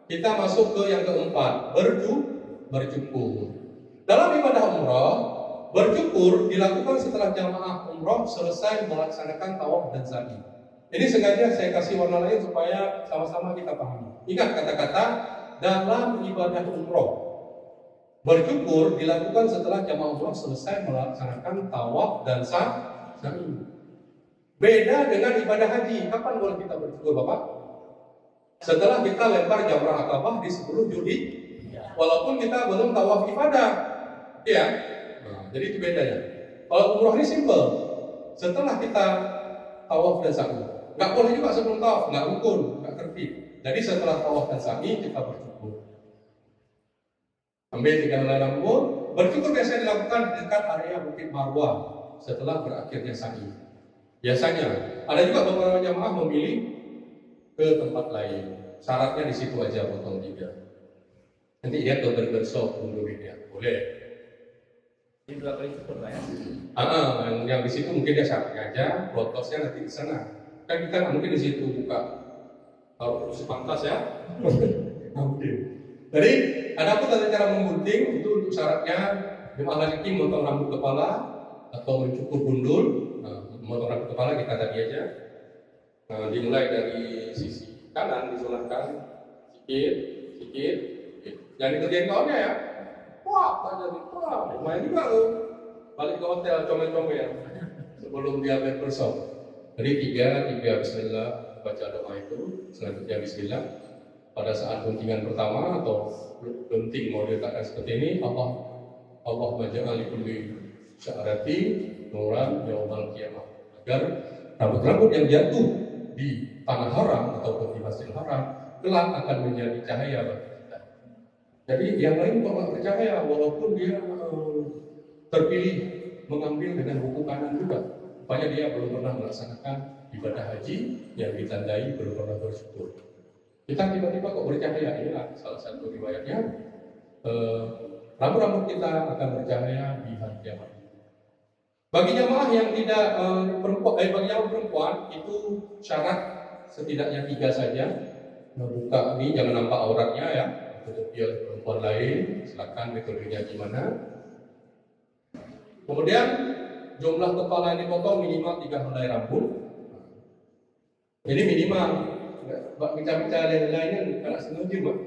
Kita masuk ke yang keempat, bercukur. Dalam ibadah umrah, bercukur dilakukan setelah jamaah umrah selesai melaksanakan tawaf dan sa'i. Ini sengaja saya kasih warna lain supaya sama-sama kita pahami. Ingat kata-kata dalam ibadah umrah. Bercukur dilakukan setelah jamaah umrah selesai melaksanakan tawaf dan sa'i. Beda dengan ibadah haji. Kapan boleh kita bercukur, Bapak? Setelah kita lempar jamrah akabah di 10 Juli, walaupun kita belum tawaf ibadah, ya. Nah, jadi itu bedanya. Kalau umroh ini simpel. Setelah kita tawaf dan sa'i, nggak boleh juga sebelum tawaf, nggak rukun, nggak tertib. Jadi setelah tawaf dan sa'i kita bercukur. Ambil 3 helai rambut. Bercukur biasanya dilakukan di dekat area Bukit Marwah setelah berakhirnya sa'i. Biasanya ada juga beberapa jamaah memilih ke tempat lain. Syaratnya di situ aja potong 3. Nanti dia ke berbersop mundur dia. Boleh. Ini 2 kali cukur Pak ya. Yang di situ mungkin dia syaratnya aja, protosnya nanti di sana. Kan kita nggak mungkin di situ buka. Kalau sepantas ya. Mungkin. Jadi ada pun tata cara menggunting itu untuk syaratnya jemaah laki memotong rambut kepala atau mencukur gundul. Memotong rambut kepala kita tadi aja. Dimulai dari sisi kanan disunahkan sikit. Jangan dikerjain kawannya ya. Wah, lumayan juga lo. Balik ke hotel comel-comel sebelum dia berpersop. Jadi 3 Bismillah, baca doa itu. Selanjutnya Bismillah. Pada saat guntingan pertama atau gunting mau diletakkan seperti ini, Allah maja'al likulli sya'rati nuran yaumal qiyamah. Agar rambut-rambut yang jatuh di tanah haram ataupun di Masjidil Haram kelak akan menjadi cahaya bagi kita. Jadi yang lain kok nggak percaya walaupun dia terpilih mengambil dengan buku kanan juga. Supaya dia belum pernah melaksanakan ibadah haji yang ditandai belum pernah bersyukur. Kita tiba-tiba kok bercahaya, inilah salah satu riwayatnya. Rambut-rambut kita akan bercahaya di hari kiamat. Bagi jamaah yang tidak bagi jamaah perempuan itu syarat setidaknya 3 saja. Membuka ini jangan nampak auratnya ya, tutupi oleh perempuan lain. Silakan metodenya gimana. Kemudian jumlah kepala yang dipotong minimal 3 helai rambut. Ini minimal. Bicara-bicara yang lainnya kalau sengaja Pak.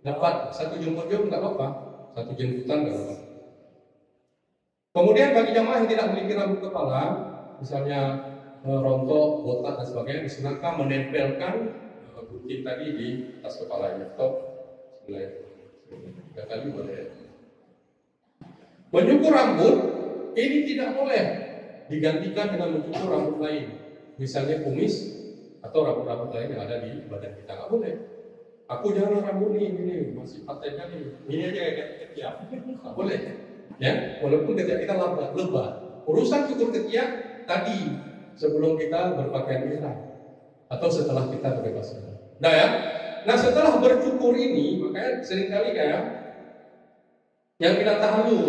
Dapat 1 jemput nggak apa-apa, 1 jemputan nggak apa-apa. Kemudian bagi jamaah yang tidak memiliki rambut kepala, misalnya rontok, botak dan sebagainya, disunahkan menempelkan gunting tadi di atas kepalanya. Atau tiga kali boleh. Mencukur rambut ini tidak boleh digantikan dengan mencukur rambut lain, misalnya kumis atau rambut-rambut lain yang ada di badan kita, nggak boleh. Aku jangan rambut ini masih patennya nih, ini aja kayak ketiak, nggak boleh. Ya, walaupun ketiak kita lebat. Urusan cukur ketiak tadi sebelum kita berpakaian ihram atau setelah kita berbebas. Nah ya, nah setelah bercukur ini makanya seringkali kayak yang kita tahallul.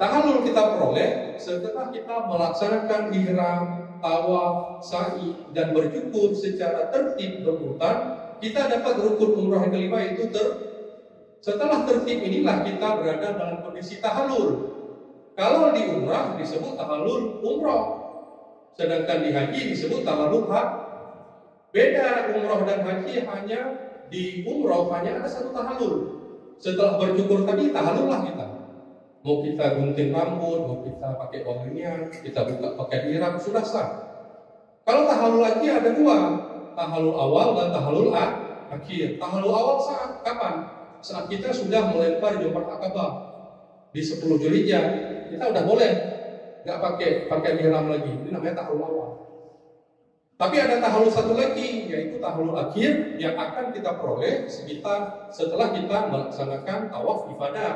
Tahallul kita peroleh setelah kita melaksanakan ihram, tawaf, sa'i dan bercukur secara tertib berurutan. Kita dapat rukun umrah yang kelima yaitu setelah tertib inilah kita berada dalam kondisi tahallul. Kalau di umrah disebut tahallul umrah, sedangkan di haji disebut tahallul haji. Beda umrah dan haji, hanya di umrah hanya ada 1 tahallul. Setelah bercukur tadi tahallullah kita. Mau kita gunting rambut, mau kita pakai wangian, kita buka pakai ihram, sudah sah. Kalau tahallul haji ada 2, tahallul awal dan tahallul akhir. Tahallul awal saat kapan? Saat kita sudah melempar jamrat akabah di 10 Dzulhijjah, kita udah boleh nggak pakai ihram lagi. Ini namanya tahallul awal. Tapi ada tahallul satu lagi, yaitu tahallul akhir yang akan kita peroleh setelah kita melaksanakan tawaf ifadah.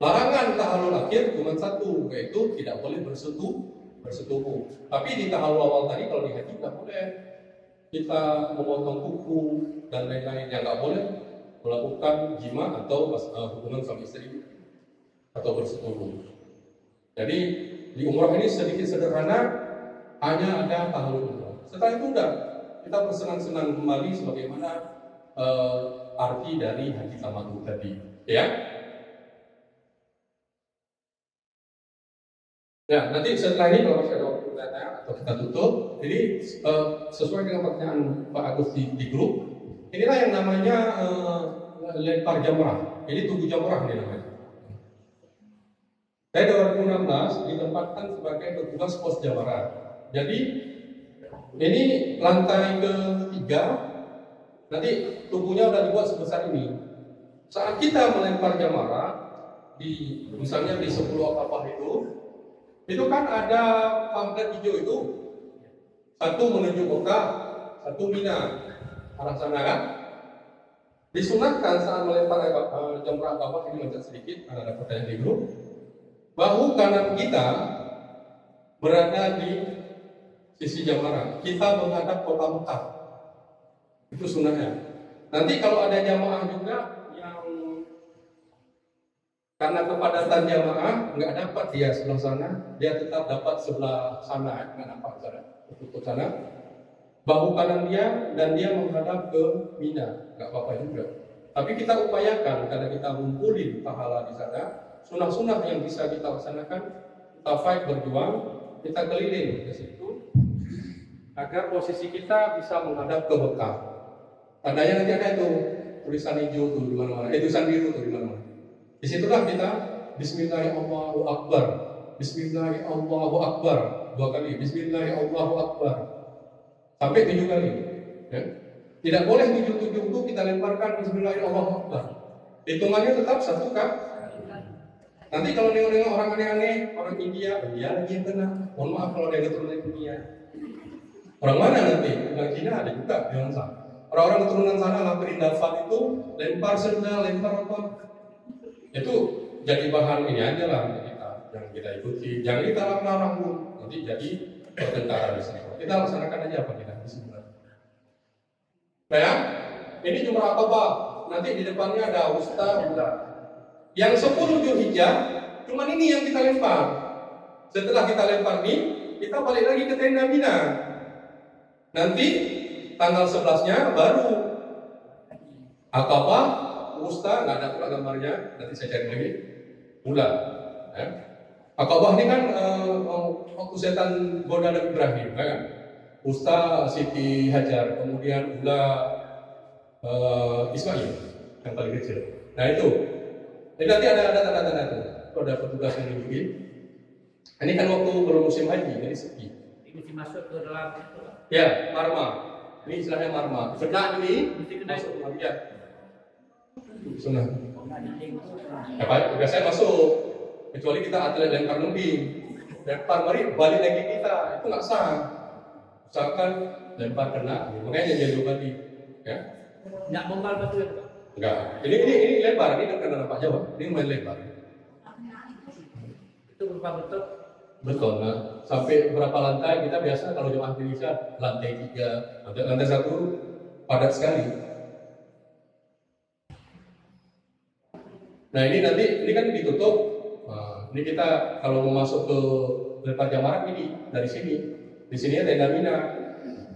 Larangan tahallul akhir cuma 1, yaitu tidak boleh bersetubuh. Tapi di tahallul awal tadi kalau di haji nggak boleh kita memotong kuku dan lain-lain, yang nggak boleh melakukan jima atau hubungan suami istri atau bersetubuh. Jadi di umrah ini sedikit sederhana, hanya ada tahallul umrah. Setelah itu udah kita bersenang-senang kembali sebagaimana arti dari haji tamattu tadi, ya. Nah, nanti setelah ini kalau masih ada waktu tanya atau kita tutup, ini sesuai dengan pertanyaan Pak Agus di grup, inilah yang namanya lempar jamrah. Ini tugu jamrah ini namanya. Saya 2016 ditempatkan sebagai petugas pos jamrah. Jadi ini lantai ke-3, nanti tubuhnya udah dibuat sebesar ini. Saat kita melempar jamrah misalnya di 10 Aqabah itu kan ada pamflet hijau itu, 1 menuju Mekah, 1 Mina, arah sana kan. Disunatkan saat melempar jamrah Aqabah, ini loncat sedikit karena ada pertanyaan di grup. Bahu kanan kita berada di sisi jamrah, kita menghadap kota Mekah. Itu sunnahnya. Nanti kalau ada jamaah juga yang karena kepadatan jamaah nggak dapat dia sebelah sana, dia tetap dapat sebelah sana, nggak dapat sana, tutup sana. Bahu kanan dia dan dia menghadap ke Mina, nggak apa-apa juga. Tapi kita upayakan karena kita ngumpulin pahala di sana, sunnah-sunnah yang bisa kita laksanakan, kita fight berjuang, kita keliling ke situ agar posisi kita bisa menghadap ke Mekah. Tandanya nanti ada itu tulisan hijau tuh di mana-mana, tulisan biru tuh di mana-mana. Disitulah kita Bismillahirrahmanirrahim, Bismillahirrahmanirrahim 2 kali, Bismillahirrahmanirrahim sampai 7 kali. Ya. Tidak boleh 7 itu kita lemparkan Bismillahirrahmanirrahim. Hitungannya tetap 1 kan? Nanti kalau nengok-nengok orang aneh-aneh, orang India lagi yang kena. Mohon maaf kalau ada yang keturunan India. Orang mana nanti? Orang Cina ada juga, jangan salah. Orang-orang keturunan sana lapirin dafat itu lempar sendal, lempar apa? Itu jadi bahan ini aja lah untuk kita, yang kita ikuti. Jangan kita larang-larang pun, nanti jadi pertengkaran di sini. Kita laksanakan aja apa kita Bismillah. Nah ya, ini Jumrah Aqabah. Nanti di depannya ada Wusta. Yang 10 Dzulhijjah, cuman ini yang kita lempar. Setelah kita lempar nih, kita balik lagi ke tenda Mina. Nanti tanggal 11-nya baru Aqabah, Wusta, nggak ada pula gambarnya. Nanti saya cari lagi. Bulan. Ya. Aqabah ini kan waktu setan goda Nabi Ibrahim, kan? Wusta Siti Hajar, kemudian Ula Ismail yang paling kecil. Nah itu. Jadi nanti ada tanda-tanda itu. Kalau ada petugas yang nunjukin. Ini kan waktu belum musim haji, jadi sepi. Ini mesti masuk ke dalam itu. Ya, marma. Ini istilahnya marma. Benak ini Mesti kena itu. Ya. Sunnah. Ya, Pak, biasanya masuk. Kecuali kita atlet lempar lembing. Lempar mari balik lagi kita. Itu nggak sah. Misalkan lempar kena, makanya jadi balik. Ya. Nggak membal batu ya, Pak? Enggak. Ini lebar. Ini kan kena nampak jauh. Ini main lebar. Itu berupa bentuk. Betul. Nah, sampai berapa lantai kita biasa kalau jemaah Indonesia lantai 3, lantai 1 padat sekali. Nah ini nanti ini kan ditutup. Nah, ini kita kalau mau masuk ke lempar jamarat ini dari sini. Di sini ada tenda Mina.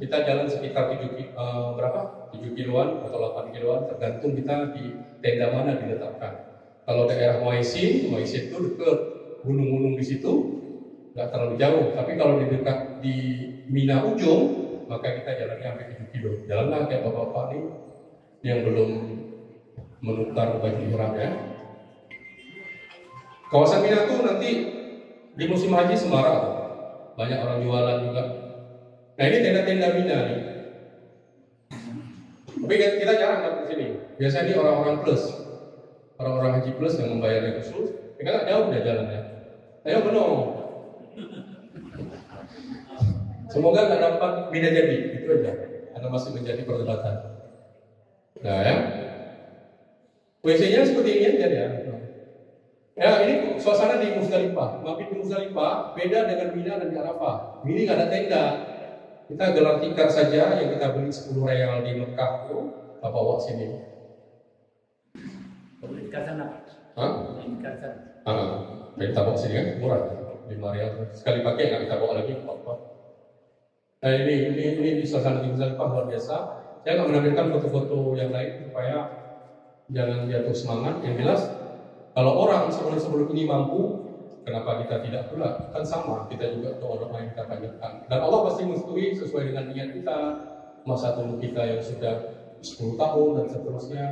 Kita jalan sekitar 7 kiloan atau 8 kiloan tergantung kita di tenda mana diletakkan. Kalau daerah Muaisin itu dekat gunung-gunung di situ, nggak terlalu jauh. Tapi kalau di dekat di Mina ujung, maka kita jalannya sampai 7 kilo. Jalanlah kayak bapak-bapak ini yang belum menukar baju ihramnya. Kawasan Mina tuh nanti di musim haji semarak, banyak orang jualan juga. Nah ini tenda-tenda Mina nih. Tapi kita jarang dapat di sini. Biasanya ini orang-orang plus, orang-orang haji plus yang membayarnya khusus. Kita nggak jauh udah jalannya. Ayo benar. Semoga nggak dapat Mina jadi, itu aja. Karena masih menjadi perdebatan. Nah ya, WC-nya seperti ini aja ya. Ya ini suasana di Muzdalifah. Mabit di Muzdalifah beda dengan Mina dan di Arafah. Ini nggak ada tenda. Kita gelar tikar saja yang kita beli 10 real di Mekah itu, kita bawa sini. Boleh tikar sana, Pak? Hah? Tikar sana. Kita bawa sini kan murah, 5 real. Sekali pakai nggak kita bawa lagi. Nah ini di suasana di Muzdalifah luar biasa. Saya nggak menampilkan foto-foto yang lain supaya jangan jatuh semangat. Yang jelas, kalau orang sebelum ini mampu, kenapa kita tidak pula? Kan sama, kita juga doa-doa yang kita panjatkan. Dan Allah pasti mestui sesuai dengan niat kita, masa tunggu kita yang sudah 10 tahun dan seterusnya.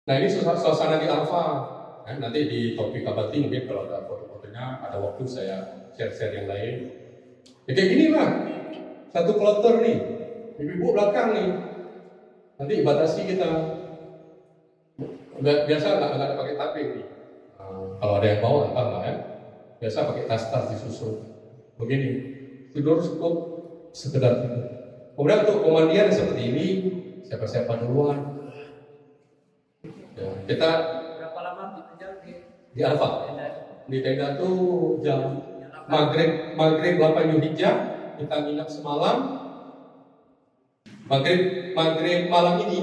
Nah ini suasana di Arafah. Nanti di topik abadi mungkin kalau ada foto-fotonya, ada waktu saya share-share yang lain. Ya kayak gini lah, satu kloter nih, ibu-ibu belakang nih. Nanti batasi kita. Biasa nggak ada pakai tabing nih. Kalau ada yang bawa entah nggak ya. Biasa pakai tas-tas disusun. Begini, tidur cukup sekedar itu. Kemudian untuk pemandian seperti ini, siapa-siapa duluan. Ya, kita Berapa lama di Arafah? Di tenda tuh jam maghrib 8 Dzulhijjah kita nginap semalam. Maghrib malam ini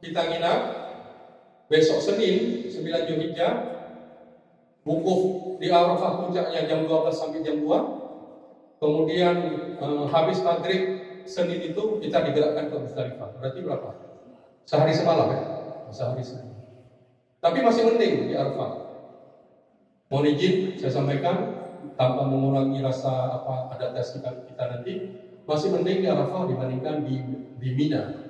kita nginap. Besok Senin 9 Dzulhijjah wukuf di Arafah puncaknya jam 12 sampai jam 2. Kemudian habis maghrib Senin itu kita digerakkan ke Muzdalifah. Berarti berapa? Sehari semalam ya? Sehari semalam. Tapi masih mending di Arafah. Mohon izin saya sampaikan tanpa mengurangi rasa adaptasi kita nanti, masih mending di Arafah dibandingkan di Mina.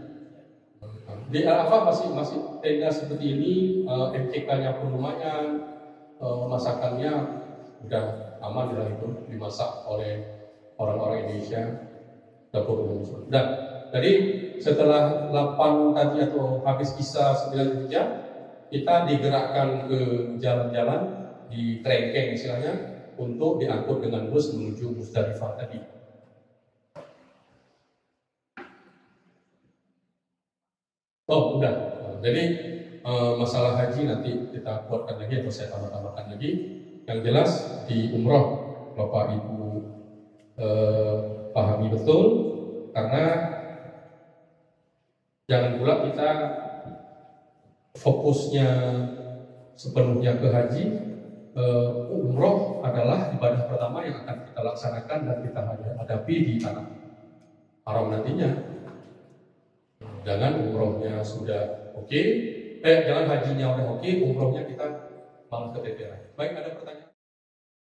Di Arafah masih tenda seperti ini, MCK-nya pun lumayan, masakannya udah aman lah itu dimasak oleh orang-orang Indonesia, dapur Indonesia. Dan jadi setelah 8 tadi atau habis kisah 9 Dzulhijjah, kita digerakkan ke jalan-jalan di kerengkeng istilahnya untuk diangkut dengan bus menuju Muzdalifah tadi. Oh udah, Jadi masalah haji nanti kita kuatkan lagi atau saya tambah-tambahkan lagi. Yang jelas di umroh Bapak Ibu pahami betul, karena jangan pula kita fokusnya sepenuhnya ke haji. Umroh adalah ibadah pertama yang akan kita laksanakan dan kita hadapi di tanah haram nantinya. Jangan umrohnya sudah oke, jangan hajinya udah oke, umrohnya kita malah keteteran. Baik, ada pertanyaan?